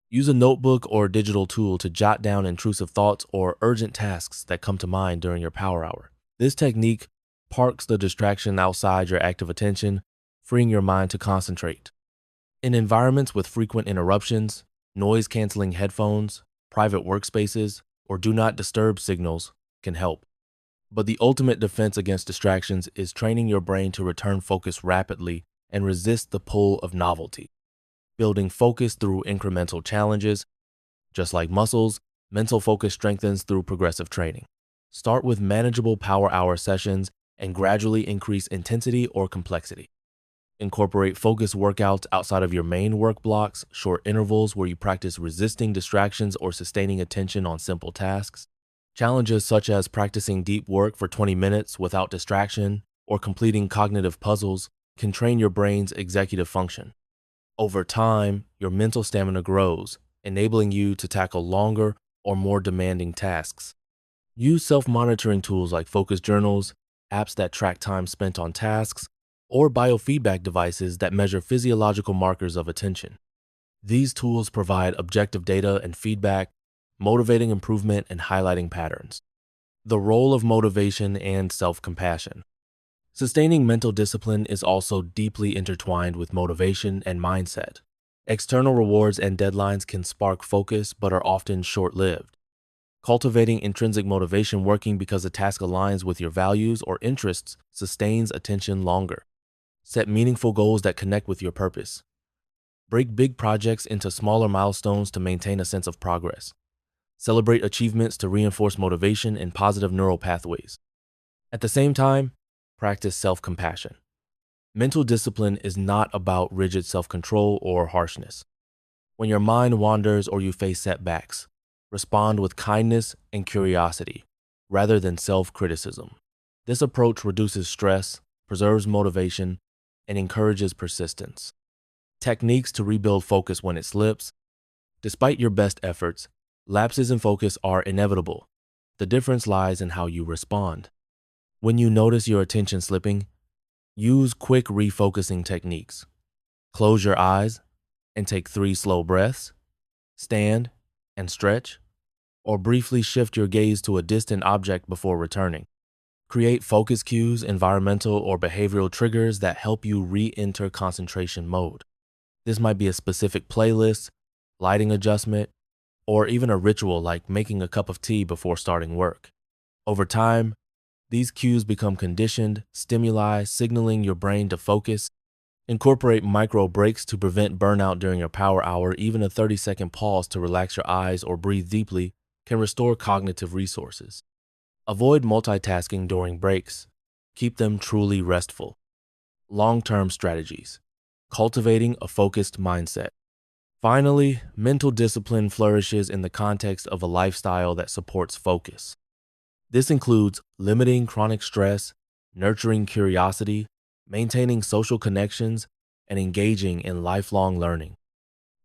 Use a notebook or digital tool to jot down intrusive thoughts or urgent tasks that come to mind during your power hour. This technique parks the distraction outside your active attention, freeing your mind to concentrate. In environments with frequent interruptions, noise-canceling headphones, private workspaces, or do not disturb signals can help. But the ultimate defense against distractions is training your brain to return focus rapidly and resist the pull of novelty. Building focus through incremental challenges. Just like muscles, mental focus strengthens through progressive training. Start with manageable power hour sessions and gradually increase intensity or complexity. Incorporate focus workouts outside of your main work blocks, short intervals where you practice resisting distractions or sustaining attention on simple tasks. Challenges such as practicing deep work for 20 minutes without distraction or completing cognitive puzzles can train your brain's executive function. Over time, your mental stamina grows, enabling you to tackle longer or more demanding tasks. Use self-monitoring tools like focus journals, apps that track time spent on tasks, or biofeedback devices that measure physiological markers of attention. These tools provide objective data and feedback, motivating improvement and highlighting patterns. The role of motivation and self-compassion. Sustaining mental discipline is also deeply intertwined with motivation and mindset. External rewards and deadlines can spark focus but are often short-lived. Cultivating intrinsic motivation, working because a task aligns with your values or interests, sustains attention longer. Set meaningful goals that connect with your purpose. Break big projects into smaller milestones to maintain a sense of progress. Celebrate achievements to reinforce motivation and positive neural pathways. At the same time, Practice self-compassion. Mental discipline is not about rigid self-control or harshness. When your mind wanders or you face setbacks, respond with kindness and curiosity rather than self-criticism. This approach reduces stress, preserves motivation, and encourages persistence. Techniques to rebuild focus when it slips. Despite your best efforts, lapses in focus are inevitable. The difference lies in how you respond. When you notice your attention slipping, use quick refocusing techniques. Close your eyes and take 3 slow breaths, stand and stretch, or briefly shift your gaze to a distant object before returning. Create focus cues, environmental or behavioral triggers that help you re-enter concentration mode. This might be a specific playlist, lighting adjustment, or even a ritual like making a cup of tea before starting work. Over time, these cues become conditioned stimuli signaling your brain to focus. Incorporate micro breaks to prevent burnout during your power hour. Even a 30-second pause to relax your eyes or breathe deeply can restore cognitive resources. Avoid multitasking during breaks. Keep them truly restful. Long-term strategies. Cultivating a focused mindset. Finally, mental discipline flourishes in the context of a lifestyle that supports focus. This includes limiting chronic stress, nurturing curiosity, maintaining social connections, and engaging in lifelong learning.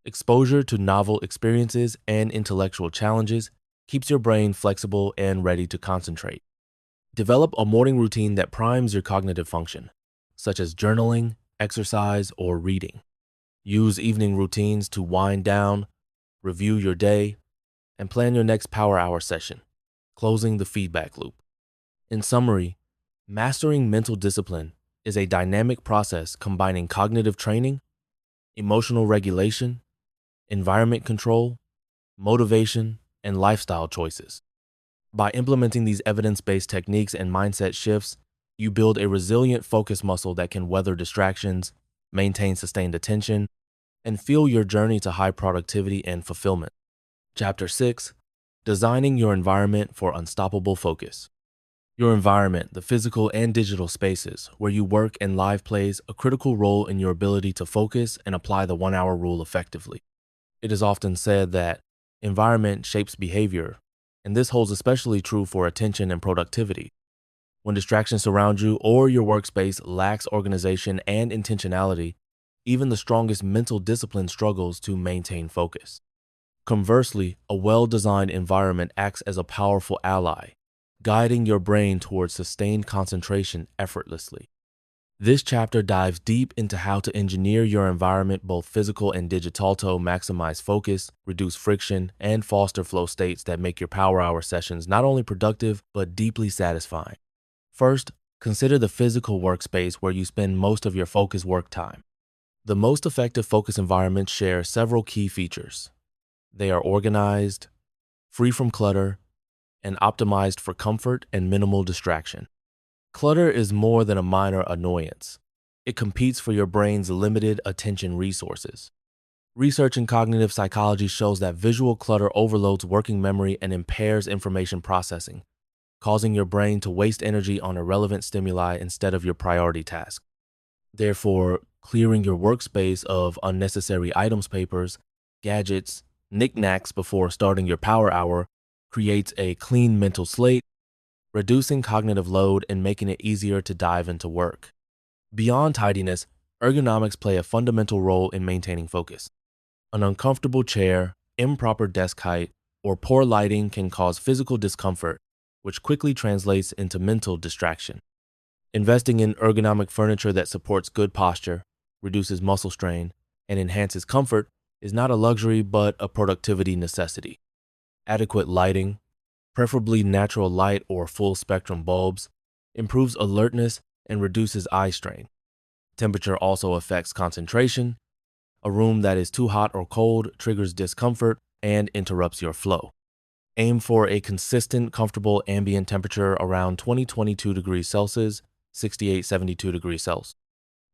Exposure to novel experiences and intellectual challenges keeps your brain flexible and ready to concentrate. Develop a morning routine that primes your cognitive function, such as journaling, exercise, or reading. Use evening routines to wind down, review your day, and plan your next power hour session, closing the feedback loop. In summary, mastering mental discipline is a dynamic process combining cognitive training, emotional regulation, environment control, motivation, and lifestyle choices. By implementing these evidence-based techniques and mindset shifts, you build a resilient focus muscle that can weather distractions, maintain sustained attention, and fuel your journey to high productivity and fulfillment. Chapter 6: Designing your environment for unstoppable focus. Your environment, the physical and digital spaces where you work and live, plays a critical role in your ability to focus and apply the 1-hour rule effectively. It is often said that environment shapes behavior, and this holds especially true for attention and productivity. When distractions surround you or your workspace lacks organization and intentionality, even the strongest mental discipline struggles to maintain focus. Conversely, a well-designed environment acts as a powerful ally, guiding your brain towards sustained concentration effortlessly. This chapter dives deep into how to engineer your environment, both physical and digital, to maximize focus, reduce friction, and foster flow states that make your power hour sessions not only productive, but deeply satisfying. First, consider the physical workspace where you spend most of your focused work time. The most effective focus environments share several key features. They are organized, free from clutter, and optimized for comfort and minimal distraction. Clutter is more than a minor annoyance. It competes for your brain's limited attention resources. Research in cognitive psychology shows that visual clutter overloads working memory and impairs information processing, causing your brain to waste energy on irrelevant stimuli instead of your priority task. Therefore, clearing your workspace of unnecessary items, papers, gadgets, knickknacks before starting your power hour creates a clean mental slate, reducing cognitive load and making it easier to dive into work. Beyond tidiness, ergonomics play a fundamental role in maintaining focus. An uncomfortable chair, improper desk height, or poor lighting can cause physical discomfort, which quickly translates into mental distraction. Investing in ergonomic furniture that supports good posture, reduces muscle strain, and enhances comfort is not a luxury but a productivity necessity. Adequate lighting, preferably natural light or full spectrum bulbs, improves alertness and reduces eye strain. Temperature also affects concentration. A room that is too hot or cold triggers discomfort and interrupts your flow. Aim for a consistent, comfortable ambient temperature around 20-22 degrees Celsius, 68-72 degrees Celsius.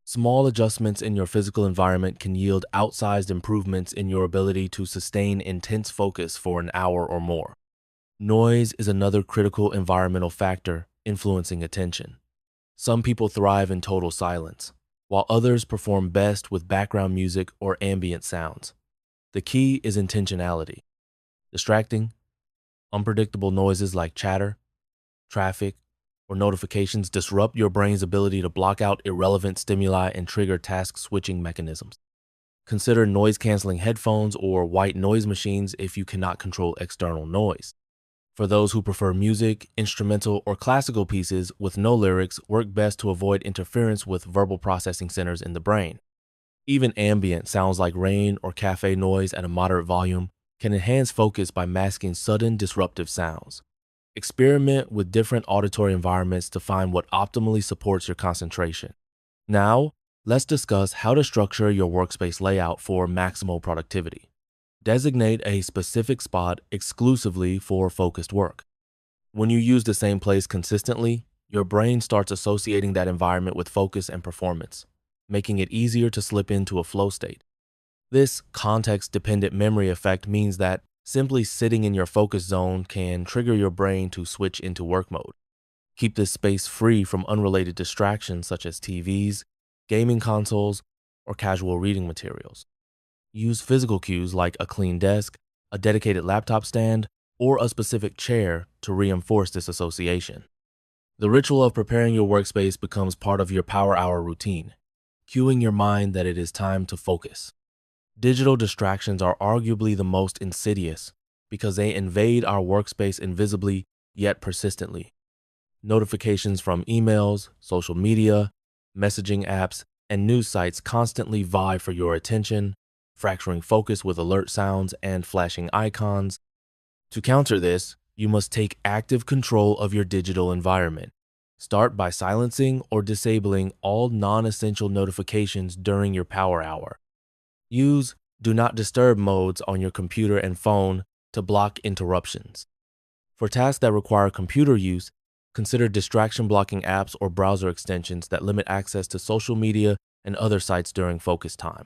Small adjustments in your physical environment can yield outsized improvements in your ability to sustain intense focus for an hour or more. Noise is another critical environmental factor influencing attention. Some people thrive in total silence, while others perform best with background music or ambient sounds. The key is intentionality. Distracting, unpredictable noises like chatter, traffic, or notifications disrupt your brain's ability to block out irrelevant stimuli and trigger task switching mechanisms. Consider noise-canceling headphones or white noise machines if you cannot control external noise. For those who prefer music, instrumental, or classical pieces with no lyrics work best to avoid interference with verbal processing centers in the brain. Even ambient sounds like rain or cafe noise at a moderate volume can enhance focus by masking sudden disruptive sounds. Experiment with different auditory environments to find what optimally supports your concentration. Now, let's discuss how to structure your workspace layout for maximal productivity. Designate a specific spot exclusively for focused work. When you use the same place consistently, your brain starts associating that environment with focus and performance, making it easier to slip into a flow state. This context-dependent memory effect means that simply sitting in your focus zone can trigger your brain to switch into work mode. Keep this space free from unrelated distractions such as TVs, gaming consoles, or casual reading materials. Use physical cues like a clean desk, a dedicated laptop stand, or a specific chair to reinforce this association. The ritual of preparing your workspace becomes part of your power hour routine, cueing your mind that it is time to focus. Digital distractions are arguably the most insidious because they invade our workspace invisibly yet persistently. Notifications from emails, social media, messaging apps, and news sites constantly vie for your attention, fracturing focus with alert sounds and flashing icons. To counter this, you must take active control of your digital environment. Start by silencing or disabling all non-essential notifications during your power hour. Use Do Not Disturb modes on your computer and phone to block interruptions. For tasks that require computer use, consider distraction blocking apps or browser extensions that limit access to social media and other sites during focus time.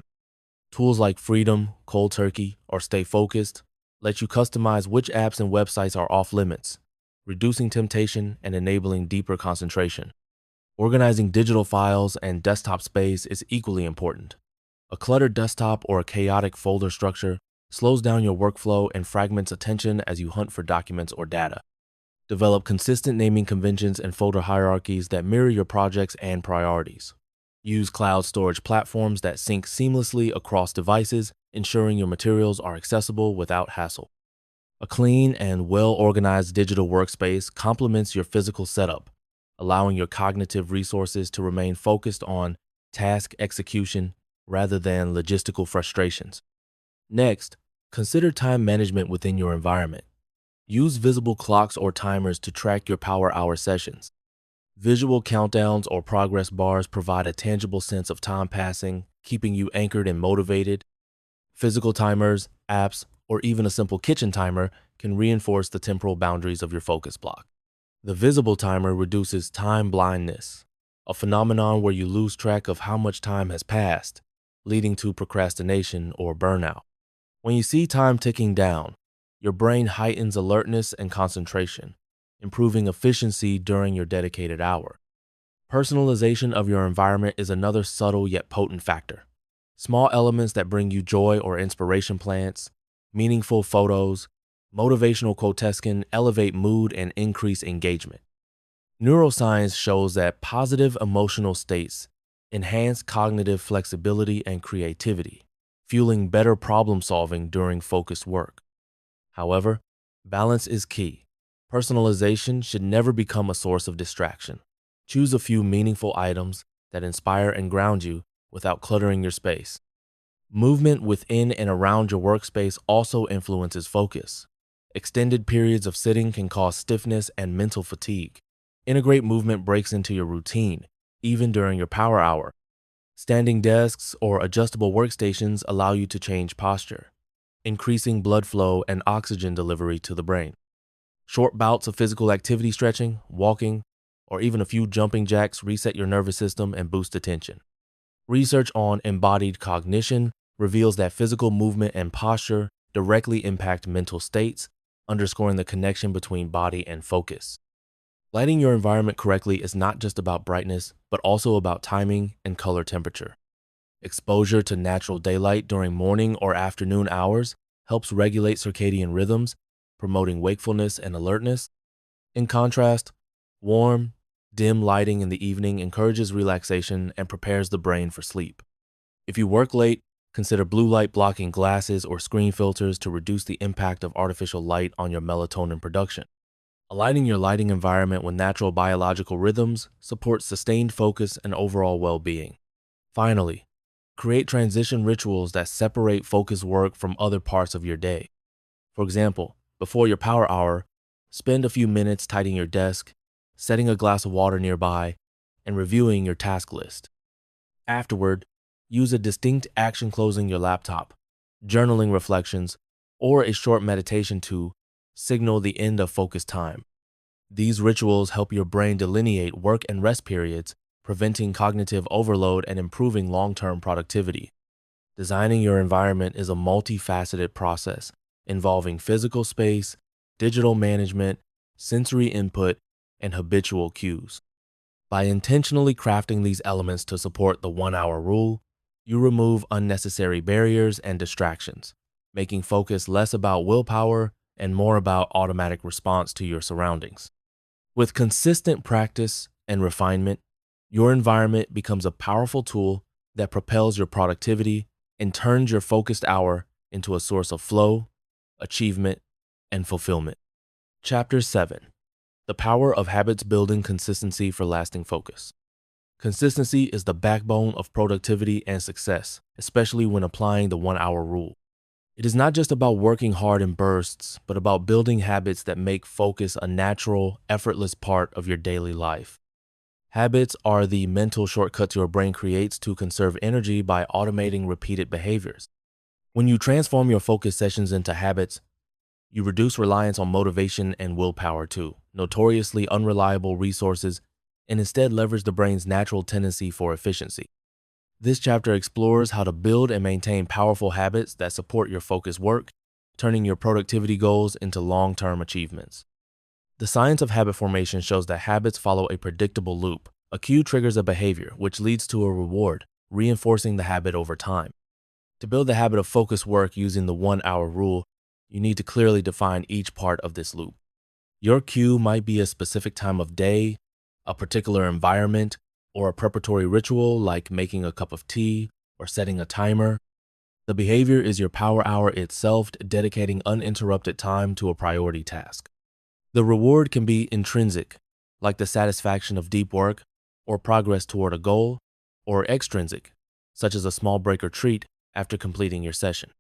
Tools like Freedom, Cold Turkey, or Stay Focused let you customize which apps and websites are off limits, reducing temptation and enabling deeper concentration. Organizing digital files and desktop space is equally important. A cluttered desktop or a chaotic folder structure slows down your workflow and fragments attention as you hunt for documents or data. Develop consistent naming conventions and folder hierarchies that mirror your projects and priorities. Use cloud storage platforms that sync seamlessly across devices, ensuring your materials are accessible without hassle. A clean and well-organized digital workspace complements your physical setup, allowing your cognitive resources to remain focused on task execution rather than logistical frustrations. Next, consider time management within your environment. Use visible clocks or timers to track your power hour sessions. Visual countdowns or progress bars provide a tangible sense of time passing, keeping you anchored and motivated. Physical timers, apps, or even a simple kitchen timer can reinforce the temporal boundaries of your focus block. The visible timer reduces time blindness, a phenomenon where you lose track of how much time has passed, leading to procrastination or burnout. When you see time ticking down, your brain heightens alertness and concentration, improving efficiency during your dedicated hour. Personalization of your environment is another subtle yet potent factor. Small elements that bring you joy or inspiration plants, meaningful photos, motivational quotes can elevate mood and increase engagement. Neuroscience shows that positive emotional states enhance cognitive flexibility and creativity, fueling better problem solving during focused work. However, balance is key. Personalization should never become a source of distraction. Choose a few meaningful items that inspire and ground you without cluttering your space. Movement within and around your workspace also influences focus. Extended periods of sitting can cause stiffness and mental fatigue. Integrate movement breaks into your routine, even during your power hour. Standing desks or adjustable workstations allow you to change posture, increasing blood flow and oxygen delivery to the brain. Short bouts of physical activity, stretching, walking, or even a few jumping jacks reset your nervous system and boost attention. Research on embodied cognition reveals that physical movement and posture directly impact mental states, underscoring the connection between body and focus. Lighting your environment correctly is not just about brightness, but also about timing and color temperature. Exposure to natural daylight during morning or afternoon hours helps regulate circadian rhythms, promoting wakefulness and alertness. In contrast, warm, dim lighting in the evening encourages relaxation and prepares the brain for sleep. If you work late, consider blue light blocking glasses or screen filters to reduce the impact of artificial light on your melatonin production. Aligning your lighting environment with natural biological rhythms supports sustained focus and overall well-being. Finally, create transition rituals that separate focus work from other parts of your day. For example, before your power hour, spend a few minutes tidying your desk, setting a glass of water nearby, and reviewing your task list. Afterward, use a distinct action closing your laptop, journaling reflections, or a short meditation to signal the end of focus time. These rituals help your brain delineate work and rest periods, preventing cognitive overload and improving long-term productivity. Designing your environment is a multifaceted process involving physical space, digital management, sensory input, and habitual cues. By intentionally crafting these elements to support the 1-hour rule, you remove unnecessary barriers and distractions, making focus less about willpower and more about automatic response to your surroundings. With consistent practice and refinement, your environment becomes a powerful tool that propels your productivity and turns your focused hour into a source of flow, achievement, and fulfillment. Chapter 7. The Power of Habits Building Consistency for Lasting Focus. Consistency is the backbone of productivity and success, especially when applying the 1-hour rule. It is not just about working hard in bursts, but about building habits that make focus a natural, effortless part of your daily life. Habits are the mental shortcuts your brain creates to conserve energy by automating repeated behaviors. When you transform your focus sessions into habits, you reduce reliance on motivation and willpower too, notoriously unreliable resources, and instead leverage the brain's natural tendency for efficiency. This chapter explores how to build and maintain powerful habits that support your focused work, turning your productivity goals into long-term achievements. The science of habit formation shows that habits follow a predictable loop. A cue triggers a behavior, which leads to a reward, reinforcing the habit over time. To build the habit of focused work using the 1-hour rule, you need to clearly define each part of this loop. Your cue might be a specific time of day, a particular environment, or a preparatory ritual like making a cup of tea or setting a timer. The behavior is your power hour itself, dedicating uninterrupted time to a priority task. The reward can be intrinsic, like the satisfaction of deep work or progress toward a goal, or extrinsic, such as a small break or treat after completing your session.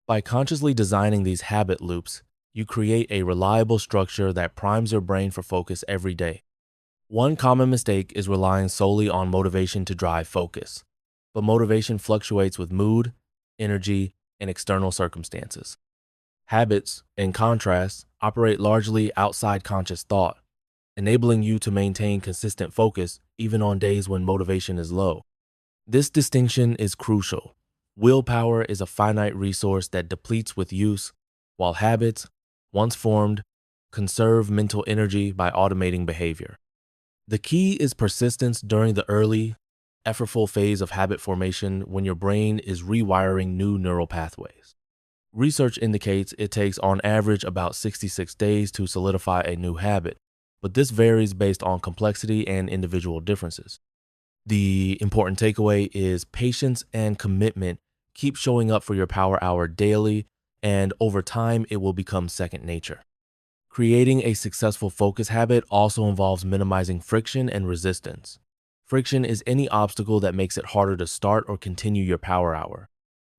By consciously designing these habit loops, you create a reliable structure that primes your brain for focus every day. One common mistake is relying solely on motivation to drive focus, but motivation fluctuates with mood, energy, and external circumstances. Habits, in contrast, operate largely outside conscious thought, enabling you to maintain consistent focus even on days when motivation is low. This distinction is crucial. Willpower is a finite resource that depletes with use, while habits, once formed, conserve mental energy by automating behavior. The key is persistence during the early, effortful phase of habit formation when your brain is rewiring new neural pathways. Research indicates it takes on average about 66 days to solidify a new habit, but this varies based on complexity and individual differences. The important takeaway is patience and commitment. Keep showing up for your power hour daily, and over time, it will become second nature. Creating a successful focus habit also involves minimizing friction and resistance. Friction is any obstacle that makes it harder to start or continue your power hour.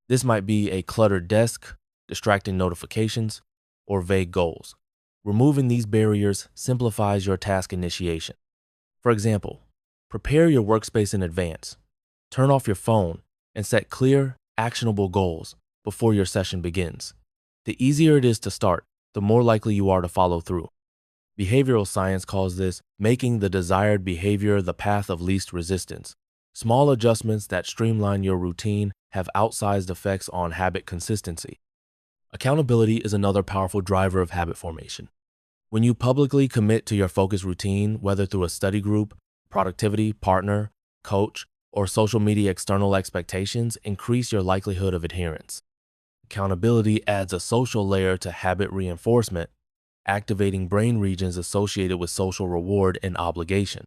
This might be a cluttered desk, distracting notifications, or vague goals. Removing these barriers simplifies your task initiation. For example, prepare your workspace in advance. Turn off your phone and set clear, actionable goals before your session begins. The easier it is to start, the more likely you are to follow through. Behavioral science calls this making the desired behavior the path of least resistance. Small adjustments that streamline your routine have outsized effects on habit consistency. Accountability is another powerful driver of habit formation. When you publicly commit to your focus routine, whether through a study group, productivity partner, coach, or social media external expectations, increase your likelihood of adherence. Accountability adds a social layer to habit reinforcement, activating brain regions associated with social reward and obligation.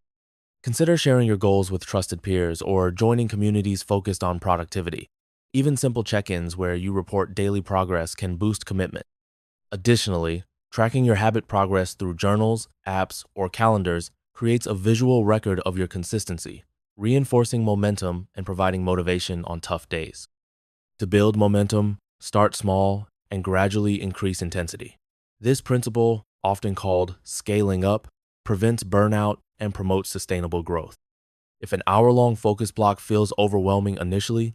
Consider sharing your goals with trusted peers or joining communities focused on productivity. Even simple check-ins where you report daily progress can boost commitment. Additionally, tracking your habit progress through journals, apps, or calendars creates a visual record of your consistency, reinforcing momentum and providing motivation on tough days. To build momentum, start small and gradually increase intensity. This principle, often called scaling up, prevents burnout and promotes sustainable growth. If an hour-long focus block feels overwhelming initially,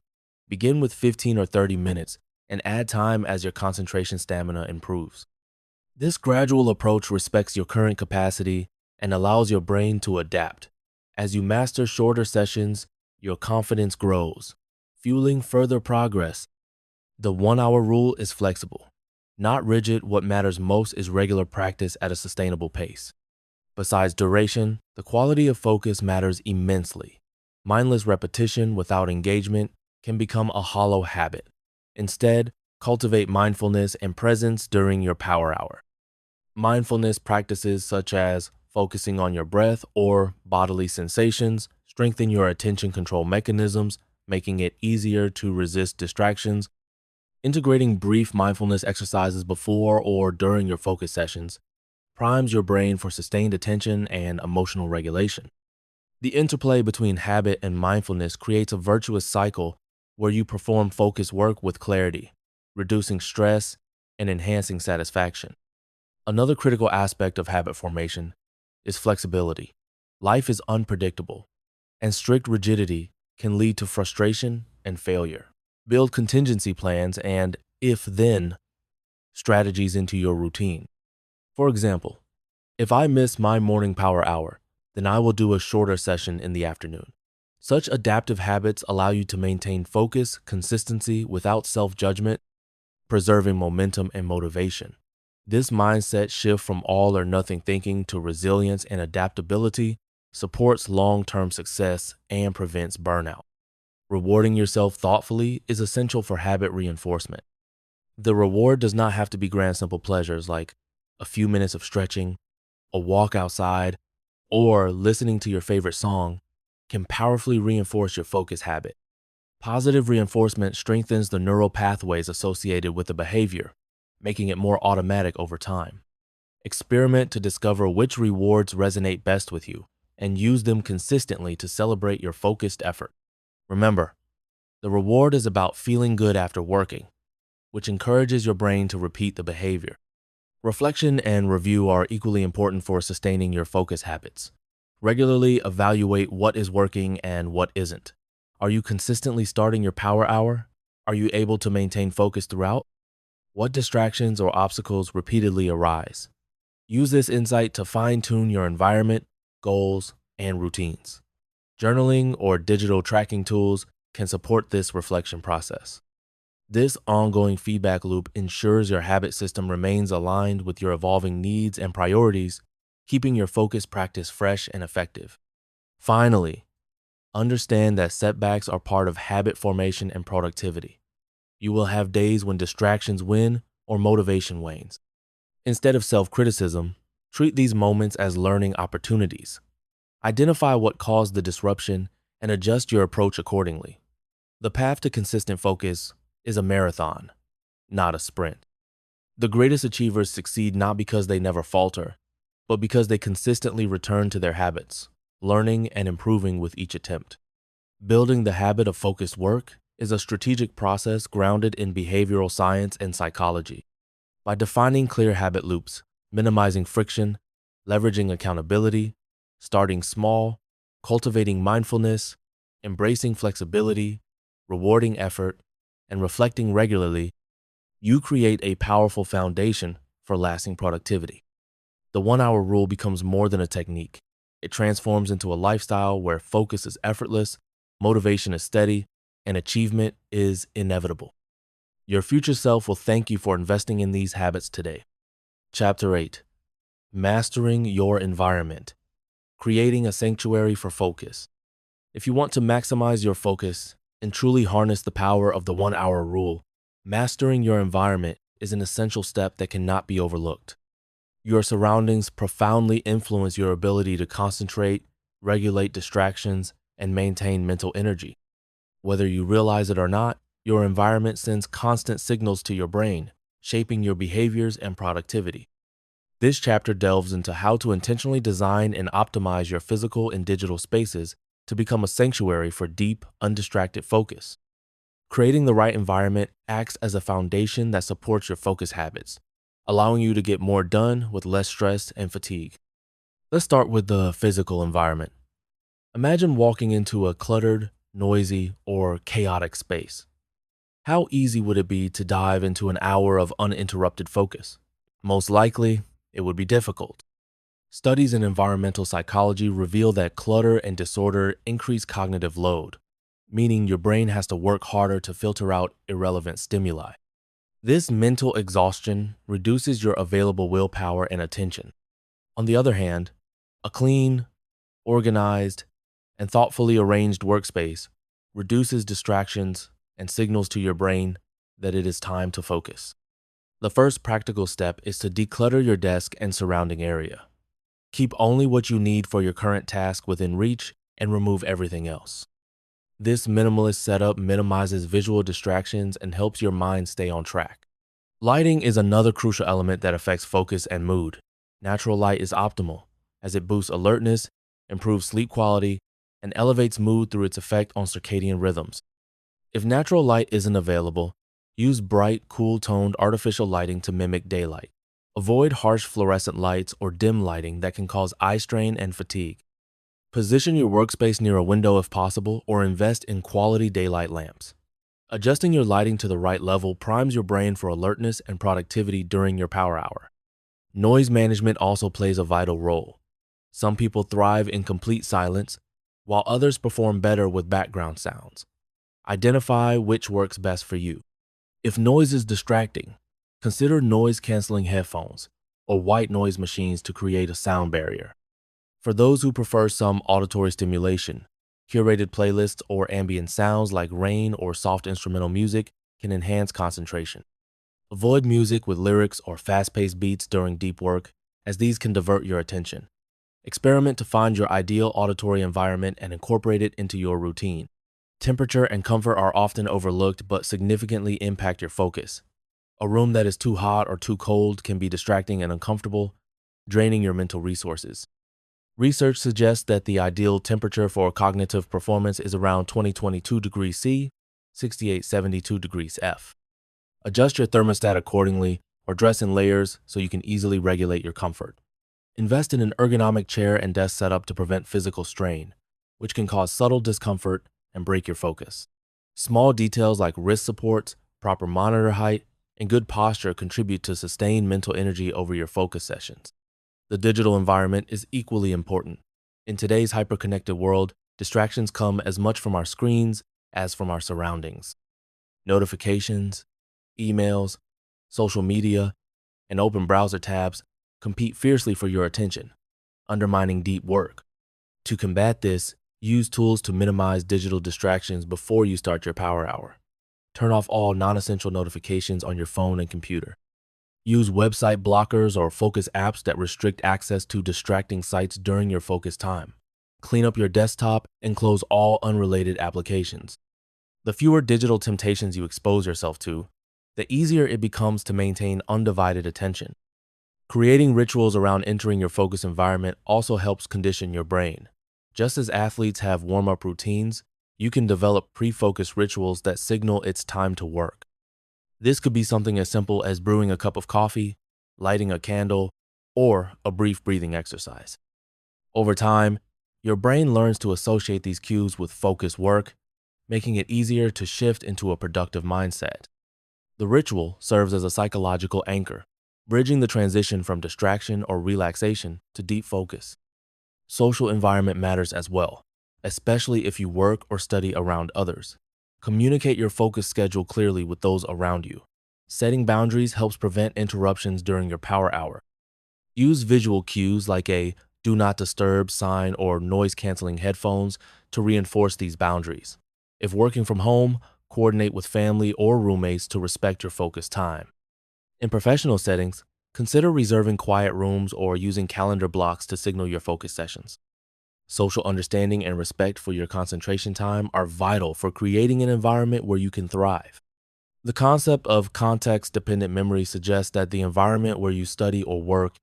begin with 15 or 30 minutes and add time as your concentration stamina improves. This gradual approach respects your current capacity and allows your brain to adapt. As you master shorter sessions, your confidence grows, fueling further progress. The 1 hour rule is flexible, not rigid. What matters most is regular practice at a sustainable pace. Besides duration, the quality of focus matters immensely. Mindless repetition without engagement can become a hollow habit. Instead, cultivate mindfulness and presence during your power hour. Mindfulness practices such as focusing on your breath or bodily sensations strengthen your attention control mechanisms, making it easier to resist distractions. Integrating brief mindfulness exercises before or during your focus sessions primes your brain for sustained attention and emotional regulation. The interplay between habit and mindfulness creates a virtuous cycle where you perform focused work with clarity, reducing stress and enhancing satisfaction. Another critical aspect of habit formation is flexibility. Life is unpredictable, and strict rigidity can lead to frustration and failure. Build contingency plans and if-then strategies into your routine. For example, if I miss my morning power hour, then I will do a shorter session in the afternoon. Such adaptive habits allow you to maintain focus, consistency without self-judgment, preserving momentum and motivation. This mindset shift from all or nothing thinking to resilience and adaptability supports long-term success and prevents burnout. Rewarding yourself thoughtfully is essential for habit reinforcement. The reward does not have to be grand, simple pleasures like a few minutes of stretching, a walk outside, or listening to your favorite song can powerfully reinforce your focus habit. Positive reinforcement strengthens the neural pathways associated with the behavior, making it more automatic over time. Experiment to discover which rewards resonate best with you and use them consistently to celebrate your focused effort. Remember, the reward is about feeling good after working, which encourages your brain to repeat the behavior. Reflection and review are equally important for sustaining your focus habits. Regularly evaluate what is working and what isn't. Are you consistently starting your power hour? Are you able to maintain focus throughout? What distractions or obstacles repeatedly arise? Use this insight to fine-tune your environment, goals, and routines. Journaling or digital tracking tools can support this reflection process. This ongoing feedback loop ensures your habit system remains aligned with your evolving needs and priorities, keeping your focus practice fresh and effective. Finally, understand that setbacks are part of habit formation and productivity. You will have days when distractions win or motivation wanes. Instead of self-criticism, treat these moments as learning opportunities. Identify what caused the disruption and adjust your approach accordingly. The path to consistent focus is a marathon, not a sprint. The greatest achievers succeed not because they never falter, but because they consistently return to their habits, learning and improving with each attempt. Building the habit of focused work is a strategic process grounded in behavioral science and psychology. By defining clear habit loops, minimizing friction, leveraging accountability, starting small, cultivating mindfulness, embracing flexibility, rewarding effort, and reflecting regularly, you create a powerful foundation for lasting productivity. The 1 hour rule becomes more than a technique. It transforms into a lifestyle where focus is effortless, motivation is steady, and achievement is inevitable. Your future self will thank you for investing in these habits today. Chapter 8. Mastering your environment, creating a sanctuary for focus. If you want to maximize your focus and truly harness the power of the 1 hour rule, mastering your environment is an essential step that cannot be overlooked. Your surroundings profoundly influence your ability to concentrate, regulate distractions, and maintain mental energy. Whether you realize it or not, your environment sends constant signals to your brain, shaping your behaviors and productivity. This chapter delves into how to intentionally design and optimize your physical and digital spaces to become a sanctuary for deep, undistracted focus. Creating the right environment acts as a foundation that supports your focus habits, allowing you to get more done with less stress and fatigue. Let's start with the physical environment. Imagine walking into a cluttered, noisy, or chaotic space. How easy would it be to dive into an hour of uninterrupted focus? Most likely, it would be difficult. Studies in environmental psychology reveal that clutter and disorder increase cognitive load, meaning your brain has to work harder to filter out irrelevant stimuli. This mental exhaustion reduces your available willpower and attention. On the other hand, a clean, organized, and thoughtfully arranged workspace reduces distractions and signals to your brain that it is time to focus. The first practical step is to declutter your desk and surrounding area. Keep only what you need for your current task within reach and remove everything else. This minimalist setup minimizes visual distractions and helps your mind stay on track. Lighting is another crucial element that affects focus and mood. Natural light is optimal, as it boosts alertness, improves sleep quality, and elevates mood through its effect on circadian rhythms. If natural light isn't available, use bright, cool-toned artificial lighting to mimic daylight. Avoid harsh fluorescent lights or dim lighting that can cause eye strain and fatigue. Position your workspace near a window if possible, or invest in quality daylight lamps. Adjusting your lighting to the right level primes your brain for alertness and productivity during your power hour. Noise management also plays a vital role. Some people thrive in complete silence, while others perform better with background sounds. Identify which works best for you. If noise is distracting, consider noise-canceling headphones or white noise machines to create a sound barrier. For those who prefer some auditory stimulation, curated playlists or ambient sounds like rain or soft instrumental music can enhance concentration. Avoid music with lyrics or fast-paced beats during deep work, as these can divert your attention. Experiment to find your ideal auditory environment and incorporate it into your routine. Temperature and comfort are often overlooked but significantly impact your focus. A room that is too hot or too cold can be distracting and uncomfortable, draining your mental resources. Research suggests that the ideal temperature for cognitive performance is around 20-22 degrees C, 68-72 degrees F. Adjust your thermostat accordingly or dress in layers so you can easily regulate your comfort. Invest in an ergonomic chair and desk setup to prevent physical strain, which can cause subtle discomfort and break your focus. Small details like wrist supports, proper monitor height, and good posture contribute to sustained mental energy over your focus sessions. The digital environment is equally important. In today's hyper-connected world, distractions come as much from our screens as from our surroundings. Notifications, emails, social media, and open browser tabs compete fiercely for your attention, undermining deep work. To combat this, use tools to minimize digital distractions before you start your power hour. Turn off all non-essential notifications on your phone and computer. Use website blockers or focus apps that restrict access to distracting sites during your focus time. Clean up your desktop and close all unrelated applications. The fewer digital temptations you expose yourself to, the easier it becomes to maintain undivided attention. Creating rituals around entering your focus environment also helps condition your brain. Just as athletes have warm-up routines, you can develop pre-focus rituals that signal it's time to work. This could be something as simple as brewing a cup of coffee, lighting a candle, or a brief breathing exercise. Over time, your brain learns to associate these cues with focused work, making it easier to shift into a productive mindset. The ritual serves as a psychological anchor, bridging the transition from distraction or relaxation to deep focus. Social environment matters as well, especially if you work or study around others. Communicate your focus schedule clearly with those around you. Setting boundaries helps prevent interruptions during your power hour. Use visual cues like a do not disturb sign or noise canceling headphones to reinforce these boundaries. If working from home, coordinate with family or roommates to respect your focus time. In professional settings, consider reserving quiet rooms or using calendar blocks to signal your focus sessions. Social understanding and respect for your concentration time are vital for creating an environment where you can thrive. The concept of context-dependent memory suggests that the environment where you study or work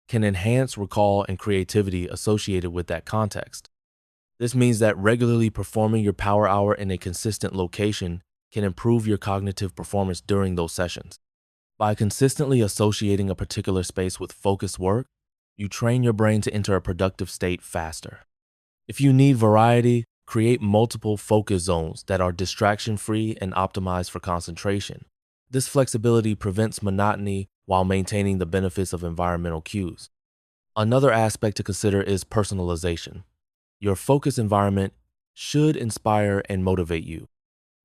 can enhance recall and creativity associated with that context. This means that regularly performing your power hour in a consistent location can improve your cognitive performance during those sessions. By consistently associating a particular space with focused work, you train your brain to enter a productive state faster. If you need variety, create multiple focus zones that are distraction-free and optimized for concentration. This flexibility prevents monotony while maintaining the benefits of environmental cues. Another aspect to consider is personalization. Your focus environment should inspire and motivate you.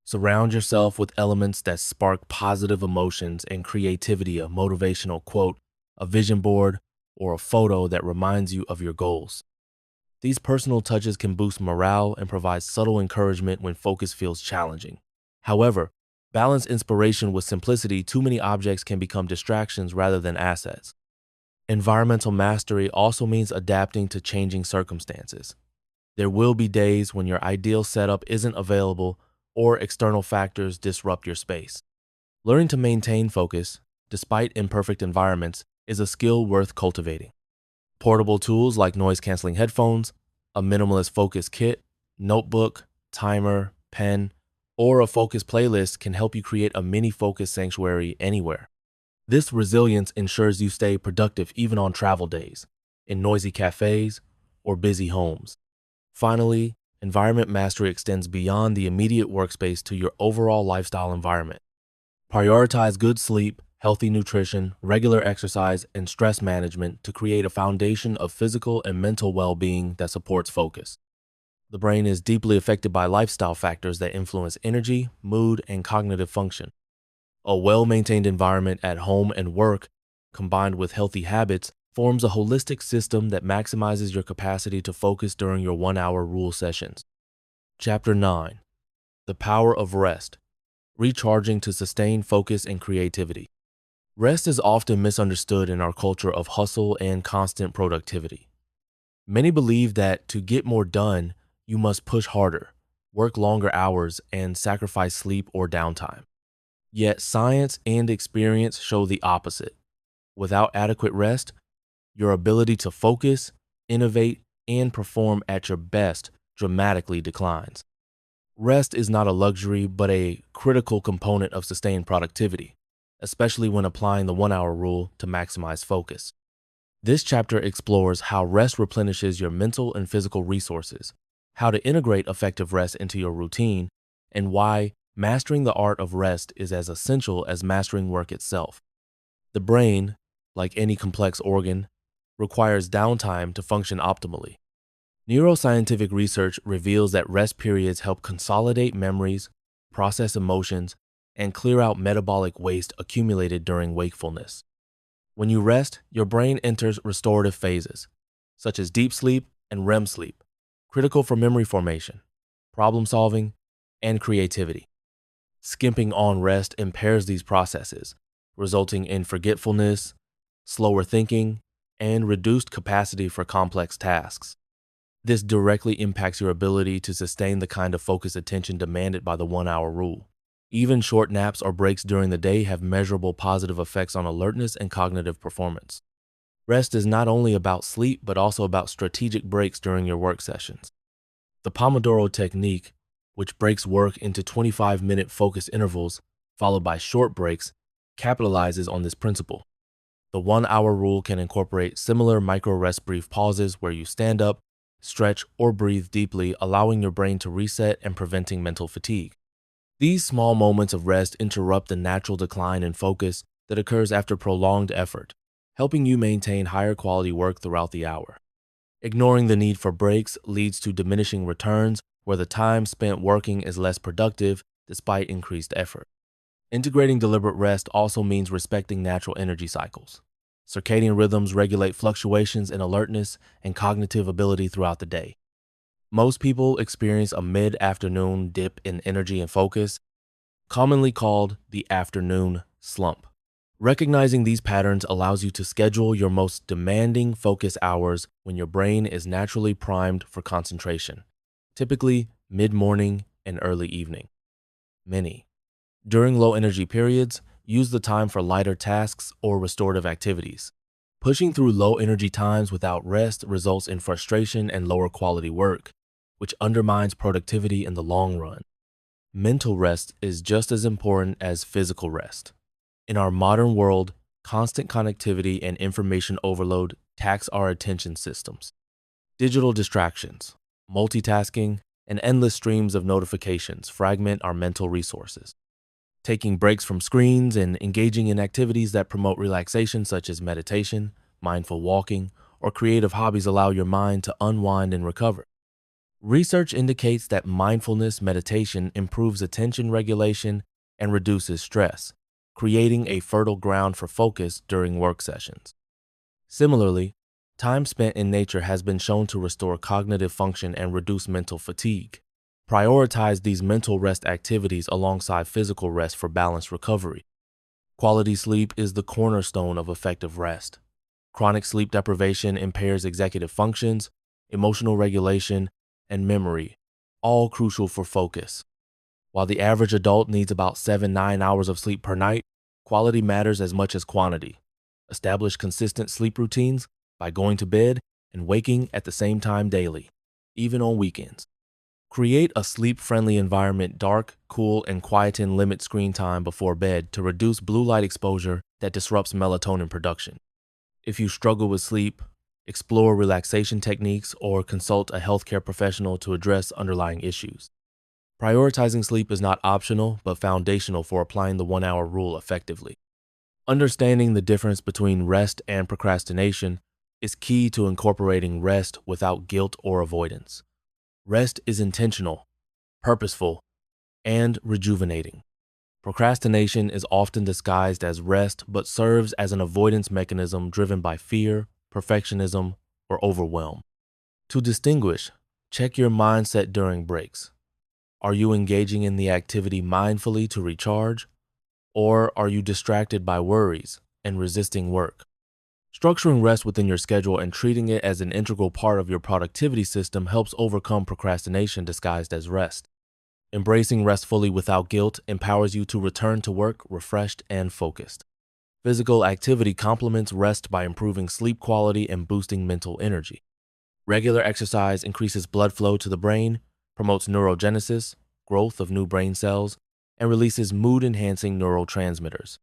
Surround yourself with elements that spark positive emotions and creativity, a motivational quote, a vision board, or a photo that reminds you of your goals. These personal touches can boost morale and provide subtle encouragement when focus feels challenging. However, balance inspiration with simplicity. Too many objects can become distractions rather than assets. Environmental mastery also means adapting to changing circumstances. There will be days when your ideal setup isn't available or external factors disrupt your space. Learning to maintain focus, despite imperfect environments, is a skill worth cultivating. Portable tools like noise-canceling headphones, a minimalist focus kit, notebook, timer, pen, or a focus playlist can help you create a mini focus sanctuary anywhere. This resilience ensures you stay productive even on travel days, in noisy cafes, or busy homes. Finally, environment mastery extends beyond the immediate workspace to your overall lifestyle environment. Prioritize good sleep, healthy nutrition, regular exercise, and stress management to create a foundation of physical and mental well-being that supports focus. The brain is deeply affected by lifestyle factors that influence energy, mood, and cognitive function. A well-maintained environment at home and work, combined with healthy habits, forms a holistic system that maximizes your capacity to focus during your 1-hour rule sessions. Chapter 9. The Power of Rest. Recharging to sustain focus and creativity. Rest is often misunderstood in our culture of hustle and constant productivity. Many believe that to get more done, you must push harder, work longer hours, and sacrifice sleep or downtime. Yet science and experience show the opposite. Without adequate rest, your ability to focus, innovate, and perform at your best dramatically declines. Rest is not a luxury, but a critical component of sustained productivity, especially when applying the 1-hour rule to maximize focus. This chapter explores how rest replenishes your mental and physical resources, how to integrate effective rest into your routine, and why mastering the art of rest is as essential as mastering work itself. The brain, like any complex organ, requires downtime to function optimally. Neuroscientific research reveals that rest periods help consolidate memories, process emotions, and clear out metabolic waste accumulated during wakefulness. When you rest, your brain enters restorative phases, such as deep sleep and REM sleep, critical for memory formation, problem solving, and creativity. Skimping on rest impairs these processes, resulting in forgetfulness, slower thinking, and reduced capacity for complex tasks. This directly impacts your ability to sustain the kind of focused attention demanded by the 1-hour rule. Even short naps or breaks during the day have measurable positive effects on alertness and cognitive performance. Rest is not only about sleep, but also about strategic breaks during your work sessions. The Pomodoro technique, which breaks work into 25-minute focus intervals, followed by short breaks, capitalizes on this principle. The 1-hour rule can incorporate similar micro-rest brief pauses where you stand up, stretch, or breathe deeply, allowing your brain to reset and preventing mental fatigue. These small moments of rest interrupt the natural decline in focus that occurs after prolonged effort, helping you maintain higher quality work throughout the hour. Ignoring the need for breaks leads to diminishing returns where the time spent working is less productive despite increased effort. Integrating deliberate rest also means respecting natural energy cycles. Circadian rhythms regulate fluctuations in alertness and cognitive ability throughout the day. Most people experience a mid-afternoon dip in energy and focus, commonly called the afternoon slump. Recognizing these patterns allows you to schedule your most demanding focus hours when your brain is naturally primed for concentration, typically mid-morning and early evening. Many. During low energy periods, use the time for lighter tasks or restorative activities. Pushing through low energy times without rest results in frustration and lower quality work, which undermines productivity in the long run. Mental rest is just as important as physical rest. In our modern world, constant connectivity and information overload tax our attention systems. Digital distractions, multitasking, and endless streams of notifications fragment our mental resources. Taking breaks from screens and engaging in activities that promote relaxation, such as meditation, mindful walking, or creative hobbies, allow your mind to unwind and recover. Research indicates that mindfulness meditation improves attention regulation and reduces stress, creating a fertile ground for focus during work sessions. Similarly, time spent in nature has been shown to restore cognitive function and reduce mental fatigue. Prioritize these mental rest activities alongside physical rest for balanced recovery. Quality sleep is the cornerstone of effective rest. Chronic sleep deprivation impairs executive functions, emotional regulation, and memory, all crucial for focus. While the average adult needs about 7-9 hours of sleep per night, quality matters as much as quantity. Establish consistent sleep routines by going to bed and waking at the same time daily, even on weekends. Create a sleep-friendly environment, dark, cool, and quiet, and limit screen time before bed to reduce blue light exposure that disrupts melatonin production. If you struggle with sleep, explore relaxation techniques or consult a healthcare professional to address underlying issues. Prioritizing sleep is not optional, but foundational for applying the 1-hour rule effectively. Understanding the difference between rest and procrastination is key to incorporating rest without guilt or avoidance. Rest is intentional, purposeful, and rejuvenating. Procrastination is often disguised as rest, but serves as an avoidance mechanism driven by fear, perfectionism, or overwhelm. To distinguish, check your mindset during breaks. Are you engaging in the activity mindfully to recharge, or are you distracted by worries and resisting work? Structuring rest within your schedule and treating it as an integral part of your productivity system helps overcome procrastination disguised as rest. Embracing rest fully without guilt empowers you to return to work refreshed and focused. Physical activity complements rest by improving sleep quality and boosting mental energy. Regular exercise increases blood flow to the brain, promotes neurogenesis, growth of new brain cells, and releases mood-enhancing neurotransmitters.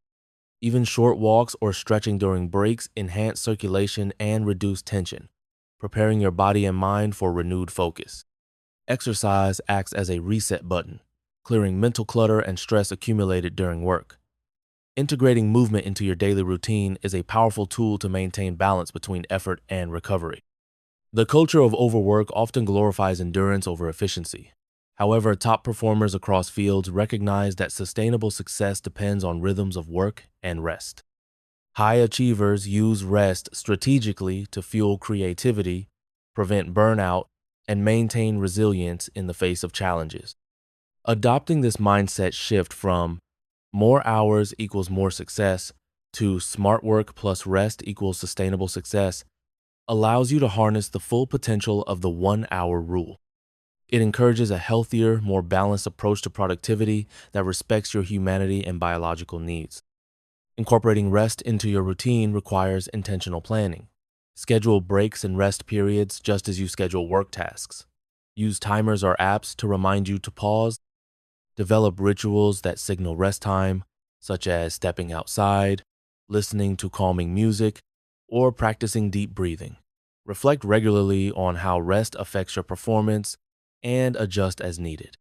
Even short walks or stretching during breaks enhance circulation and reduce tension, preparing your body and mind for renewed focus. Exercise acts as a reset button, clearing mental clutter and stress accumulated during work. Integrating movement into your daily routine is a powerful tool to maintain balance between effort and recovery. The culture of overwork often glorifies endurance over efficiency. However, top performers across fields recognize that sustainable success depends on rhythms of work and rest. High achievers use rest strategically to fuel creativity, prevent burnout, and maintain resilience in the face of challenges. Adopting this mindset shift from more hours equals more success to smart work plus rest equals sustainable success allows you to harness the full potential of the 1-hour rule. It encourages a healthier, more balanced approach to productivity that respects your humanity and biological needs. Incorporating rest into your routine requires intentional planning. Schedule breaks and rest periods just as you schedule work tasks. Use timers or apps to remind you to pause. Develop rituals that signal rest time, such as stepping outside, listening to calming music, or practicing deep breathing. Reflect regularly on how rest affects your performance and adjust as needed.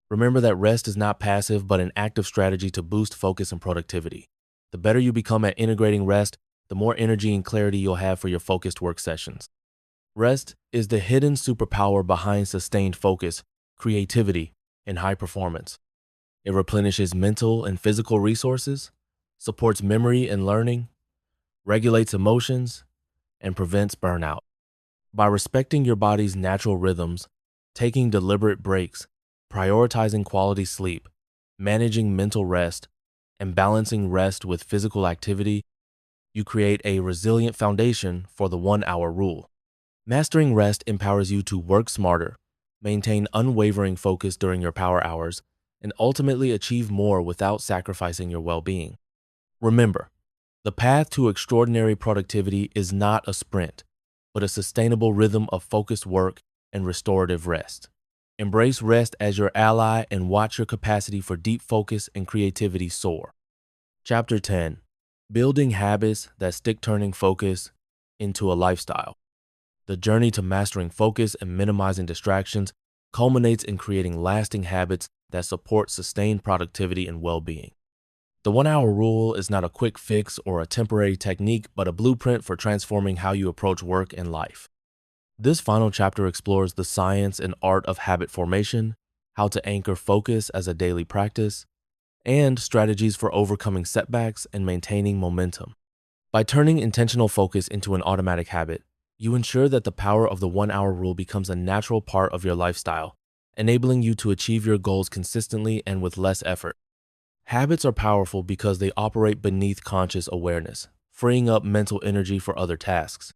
Remember that rest is not passive, but an active strategy to boost focus and productivity. The better you become at integrating rest, the more energy and clarity you'll have for your focused work sessions. Rest is the hidden superpower behind sustained focus, creativity, and high performance. It replenishes mental and physical resources, supports memory and learning, regulates emotions, and prevents burnout. By respecting your body's natural rhythms, taking deliberate breaks, prioritizing quality sleep, managing mental rest, and balancing rest with physical activity, you create a resilient foundation for the 1 hour rule. Mastering rest empowers you to work smarter, maintain unwavering focus during your power hours, and ultimately achieve more without sacrificing your well-being. Remember, the path to extraordinary productivity is not a sprint, but a sustainable rhythm of focused work and restorative rest. Embrace rest as your ally and watch your capacity for deep focus and creativity soar. Chapter 10: Building Habits That Stick, turning focus into a lifestyle. The journey to mastering focus and minimizing distractions culminates in creating lasting habits that support sustained productivity and well-being. The 1 hour rule is not a quick fix or a temporary technique, but a blueprint for transforming how you approach work and life. This final chapter explores the science and art of habit formation, how to anchor focus as a daily practice, and strategies for overcoming setbacks and maintaining momentum. By turning intentional focus into an automatic habit, you ensure that the power of the 1 hour rule becomes a natural part of your lifestyle, enabling you to achieve your goals consistently and with less effort. Habits are powerful because they operate beneath conscious awareness, freeing up mental energy for other tasks.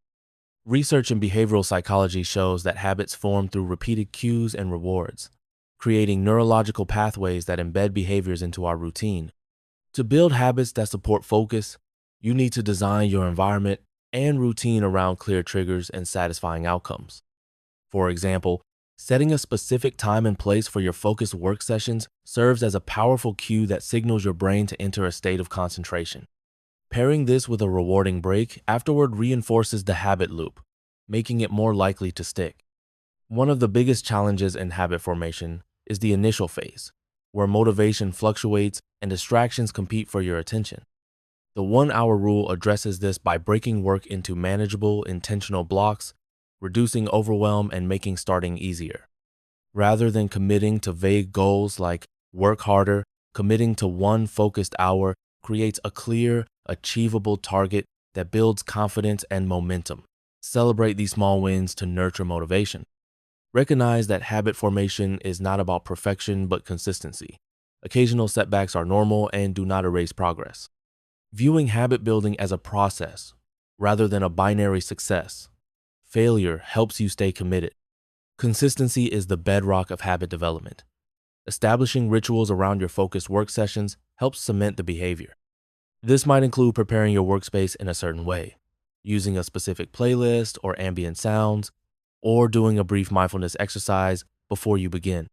Research in behavioral psychology shows that habits form through repeated cues and rewards, creating neurological pathways that embed behaviors into our routine. To build habits that support focus, you need to design your environment and routine around clear triggers and satisfying outcomes. For example, setting a specific time and place for your focused work sessions serves as a powerful cue that signals your brain to enter a state of concentration. Pairing this with a rewarding break afterward reinforces the habit loop, making it more likely to stick. One of the biggest challenges in habit formation is the initial phase, where motivation fluctuates and distractions compete for your attention. The 1 hour rule addresses this by breaking work into manageable, intentional blocks, reducing overwhelm and making starting easier. Rather than committing to vague goals like work harder, committing to one focused hour creates a clear, achievable target that builds confidence and momentum. Celebrate these small wins to nurture motivation. Recognize that habit formation is not about perfection but consistency. Occasional setbacks are normal and do not erase progress. Viewing habit building as a process rather than a binary success, failure helps you stay committed. Consistency is the bedrock of habit development. Establishing rituals around your focused work sessions helps cement the behavior. This might include preparing your workspace in a certain way, using a specific playlist or ambient sounds, or doing a brief mindfulness exercise before you begin.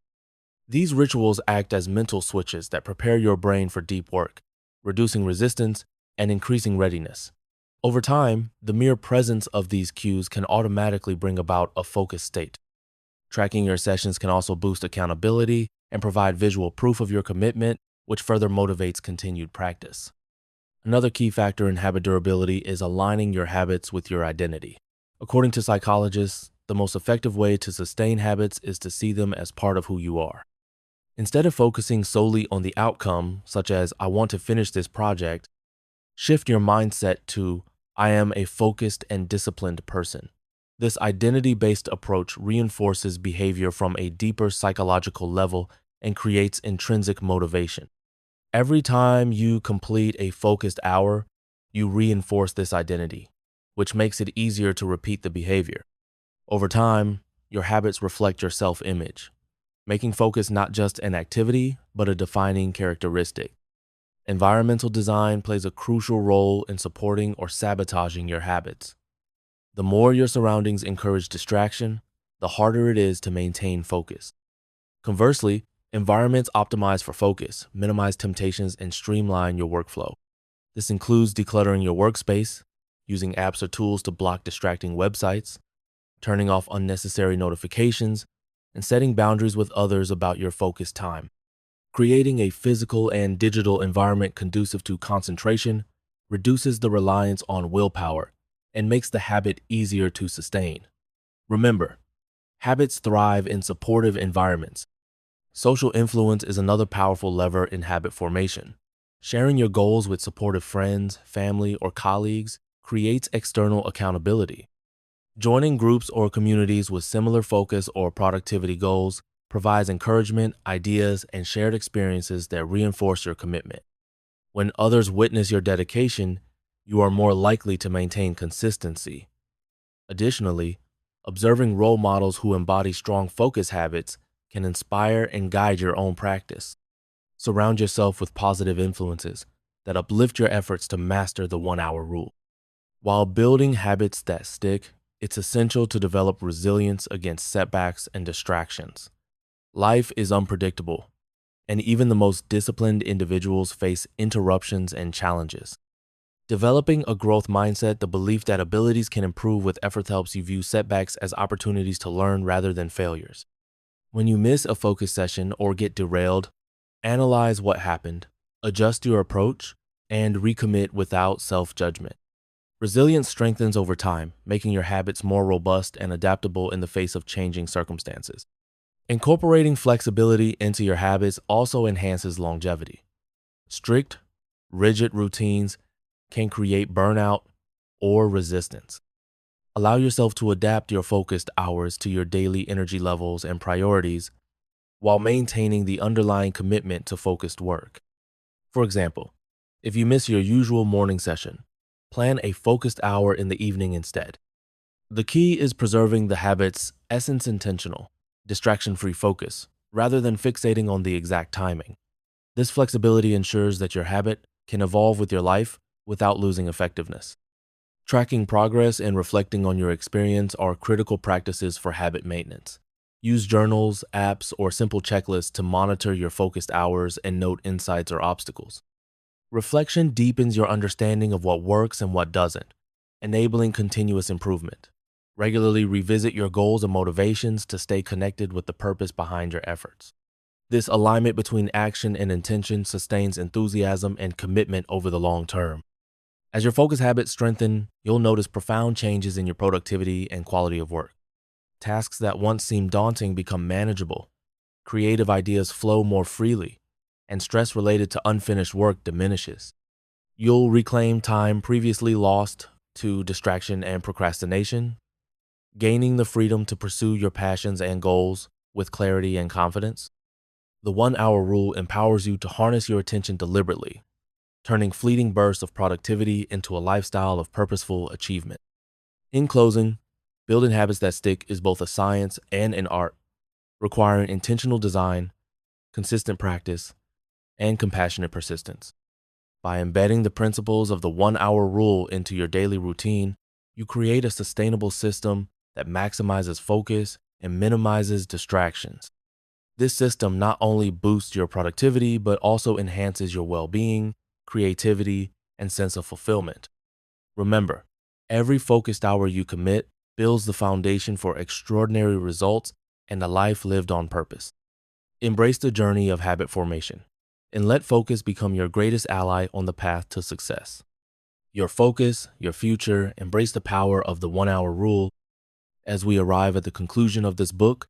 These rituals act as mental switches that prepare your brain for deep work, reducing resistance and increasing readiness. Over time, the mere presence of these cues can automatically bring about a focused state. Tracking your sessions can also boost accountability and provide visual proof of your commitment, which further motivates continued practice. Another key factor in habit durability is aligning your habits with your identity. According to psychologists, the most effective way to sustain habits is to see them as part of who you are. Instead of focusing solely on the outcome, such as "I want to finish this project," shift your mindset to "I am a focused and disciplined person." This identity-based approach reinforces behavior from a deeper psychological level and creates intrinsic motivation. Every time you complete a focused hour, you reinforce this identity, which makes it easier to repeat the behavior. Over time, your habits reflect your self-image, making focus not just an activity, but a defining characteristic. Environmental design plays a crucial role in supporting or sabotaging your habits. The more your surroundings encourage distraction, the harder it is to maintain focus. Conversely, environments optimized for focus minimize temptations and streamline your workflow. This includes decluttering your workspace, using apps or tools to block distracting websites, turning off unnecessary notifications, and setting boundaries with others about your focus time. Creating a physical and digital environment conducive to concentration reduces the reliance on willpower and makes the habit easier to sustain. Remember, habits thrive in supportive environments. Social influence is another powerful lever in habit formation. Sharing your goals with supportive friends, family, or colleagues creates external accountability. Joining groups or communities with similar focus or productivity goals provides encouragement, ideas, and shared experiences that reinforce your commitment. When others witness your dedication, you are more likely to maintain consistency. Additionally, observing role models who embody strong focus habits can inspire and guide your own practice. Surround yourself with positive influences that uplift your efforts to master the 1 hour rule. While building habits that stick, it's essential to develop resilience against setbacks and distractions. Life is unpredictable, and even the most disciplined individuals face interruptions and challenges. Developing a growth mindset, the belief that abilities can improve with effort, helps you view setbacks as opportunities to learn rather than failures. When you miss a focus session or get derailed, analyze what happened, adjust your approach, and recommit without self-judgment. Resilience strengthens over time, making your habits more robust and adaptable in the face of changing circumstances. Incorporating flexibility into your habits also enhances longevity. Strict, rigid routines can create burnout or resistance. Allow yourself to adapt your focused hours to your daily energy levels and priorities while maintaining the underlying commitment to focused work. For example, if you miss your usual morning session, plan a focused hour in the evening instead. The key is preserving the habit's essence: intentional, distraction-free focus, rather than fixating on the exact timing. This flexibility ensures that your habit can evolve with your life without losing effectiveness. Tracking progress and reflecting on your experience are critical practices for habit maintenance. Use journals, apps, or simple checklists to monitor your focused hours and note insights or obstacles. Reflection deepens your understanding of what works and what doesn't, enabling continuous improvement. Regularly revisit your goals and motivations to stay connected with the purpose behind your efforts. This alignment between action and intention sustains enthusiasm and commitment over the long term. As your focus habits strengthen, you'll notice profound changes in your productivity and quality of work. Tasks that once seemed daunting become manageable. Creative ideas flow more freely, and stress related to unfinished work diminishes. You'll reclaim time previously lost to distraction and procrastination, gaining the freedom to pursue your passions and goals with clarity and confidence. The 1 hour rule empowers you to harness your attention deliberately, turning fleeting bursts of productivity into a lifestyle of purposeful achievement. In closing, building habits that stick is both a science and an art, requiring intentional design, consistent practice, and compassionate persistence. By embedding the principles of the 1 hour rule into your daily routine, you create a sustainable system that maximizes focus and minimizes distractions. This system not only boosts your productivity, but also enhances your well-being, creativity, and sense of fulfillment. Remember, every focused hour you commit builds the foundation for extraordinary results and a life lived on purpose. Embrace the journey of habit formation and let focus become your greatest ally on the path to success. Your focus, your future, embrace the power of the 1 hour rule. As we arrive at the conclusion of this book,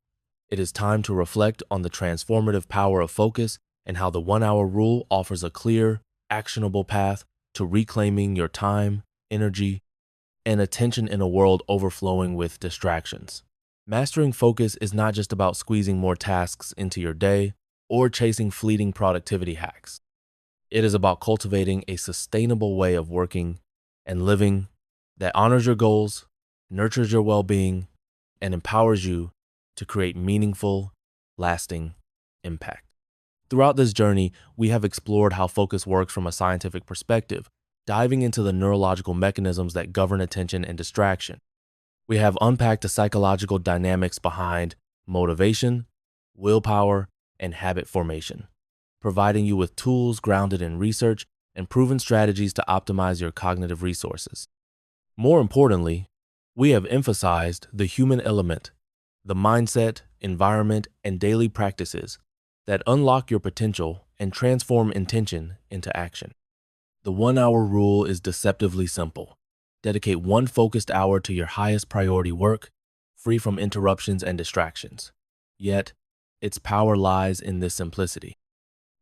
it is time to reflect on the transformative power of focus and how the 1 hour rule offers a clear, actionable path to reclaiming your time, energy, and attention in a world overflowing with distractions. Mastering focus is not just about squeezing more tasks into your day or chasing fleeting productivity hacks. It is about cultivating a sustainable way of working and living that honors your goals, nurtures your well-being, and empowers you to create meaningful, lasting impact. Throughout this journey, we have explored how focus works from a scientific perspective, diving into the neurological mechanisms that govern attention and distraction. We have unpacked the psychological dynamics behind motivation, willpower, and habit formation, providing you with tools grounded in research and proven strategies to optimize your cognitive resources. More importantly, we have emphasized the human element, the mindset, environment, and daily practices that unlock your potential and transform intention into action. The 1 hour rule is deceptively simple. Dedicate one focused hour to your highest priority work, free from interruptions and distractions. Yet, its power lies in this simplicity.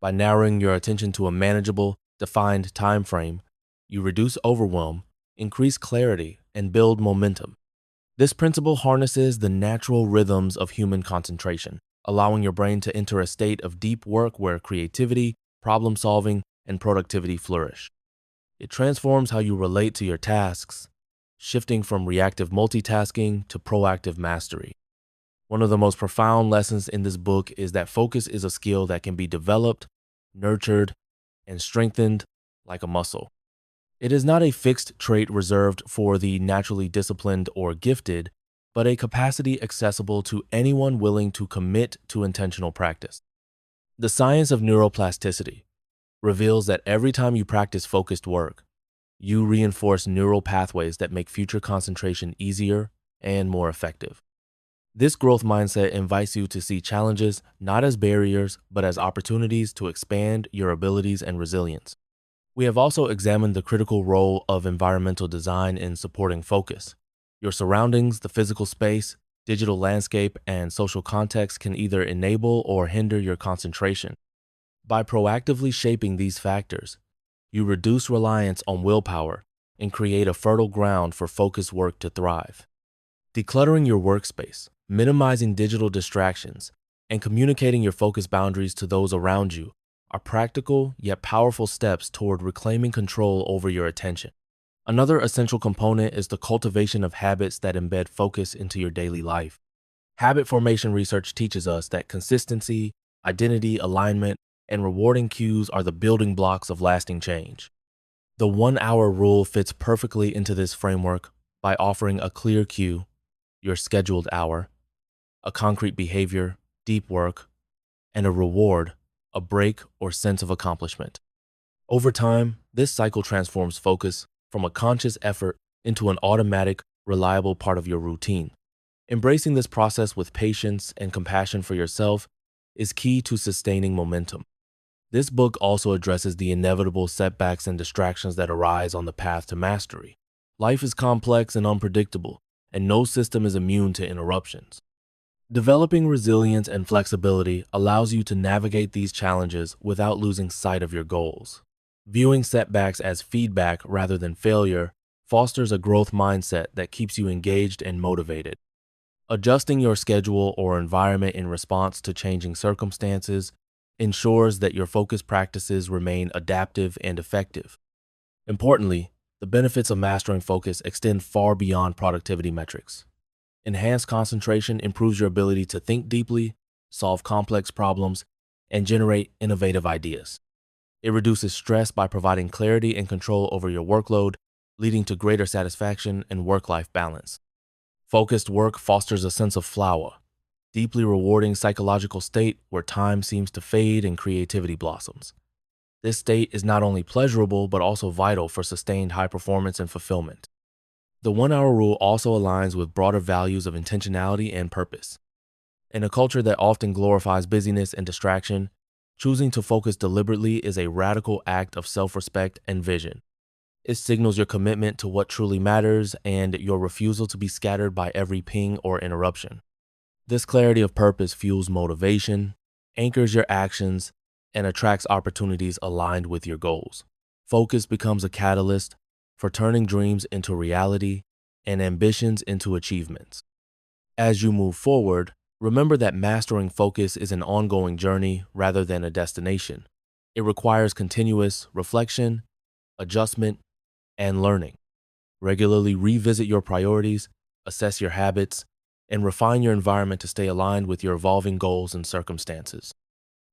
By narrowing your attention to a manageable, defined time frame, you reduce overwhelm, increase clarity, and build momentum. This principle harnesses the natural rhythms of human concentration, allowing your brain to enter a state of deep work where creativity, problem solving, and productivity flourish. It transforms how you relate to your tasks, shifting from reactive multitasking to proactive mastery. One of the most profound lessons in this book is that focus is a skill that can be developed, nurtured, and strengthened like a muscle. It is not a fixed trait reserved for the naturally disciplined or gifted, but a capacity accessible to anyone willing to commit to intentional practice. The science of neuroplasticity reveals that every time you practice focused work, you reinforce neural pathways that make future concentration easier and more effective. This growth mindset invites you to see challenges not as barriers, but as opportunities to expand your abilities and resilience. We have also examined the critical role of environmental design in supporting focus. Your surroundings, the physical space, digital landscape, and social context can either enable or hinder your concentration. By proactively shaping these factors, you reduce reliance on willpower and create a fertile ground for focused work to thrive. Decluttering your workspace, minimizing digital distractions, and communicating your focus boundaries to those around you are practical yet powerful steps toward reclaiming control over your attention. Another essential component is the cultivation of habits that embed focus into your daily life. Habit formation research teaches us that consistency, identity, alignment, and rewarding cues are the building blocks of lasting change. The 1-hour rule fits perfectly into this framework by offering a clear cue, your scheduled hour, a concrete behavior, deep work, and a reward, a break or sense of accomplishment. Over time, this cycle transforms focus from a conscious effort into an automatic, reliable part of your routine. Embracing this process with patience and compassion for yourself is key to sustaining momentum. This book also addresses the inevitable setbacks and distractions that arise on the path to mastery. Life is complex and unpredictable, and no system is immune to interruptions. Developing resilience and flexibility allows you to navigate these challenges without losing sight of your goals. Viewing setbacks as feedback rather than failure fosters a growth mindset that keeps you engaged and motivated. Adjusting your schedule or environment in response to changing circumstances ensures that your focus practices remain adaptive and effective. Importantly, the benefits of mastering focus extend far beyond productivity metrics. Enhanced concentration improves your ability to think deeply, solve complex problems, and generate innovative ideas. It reduces stress by providing clarity and control over your workload, leading to greater satisfaction and work-life balance. Focused work fosters a sense of flow, deeply rewarding psychological state where time seems to fade and creativity blossoms. This state is not only pleasurable, but also vital for sustained high performance and fulfillment. The 1-hour rule also aligns with broader values of intentionality and purpose. In a culture that often glorifies busyness and distraction, choosing to focus deliberately is a radical act of self-respect and vision. It signals your commitment to what truly matters and your refusal to be scattered by every ping or interruption. This clarity of purpose fuels motivation, anchors your actions, and attracts opportunities aligned with your goals. Focus becomes a catalyst for turning dreams into reality and ambitions into achievements. As you move forward, remember that mastering focus is an ongoing journey rather than a destination. It requires continuous reflection, adjustment, and learning. Regularly revisit your priorities, assess your habits, and refine your environment to stay aligned with your evolving goals and circumstances.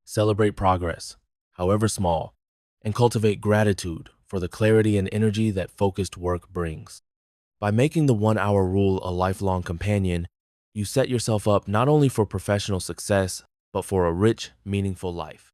Celebrate progress, however small, and cultivate gratitude for the clarity and energy that focused work brings. By making the 1-hour rule a lifelong companion, you set yourself up not only for professional success, but for a rich, meaningful life.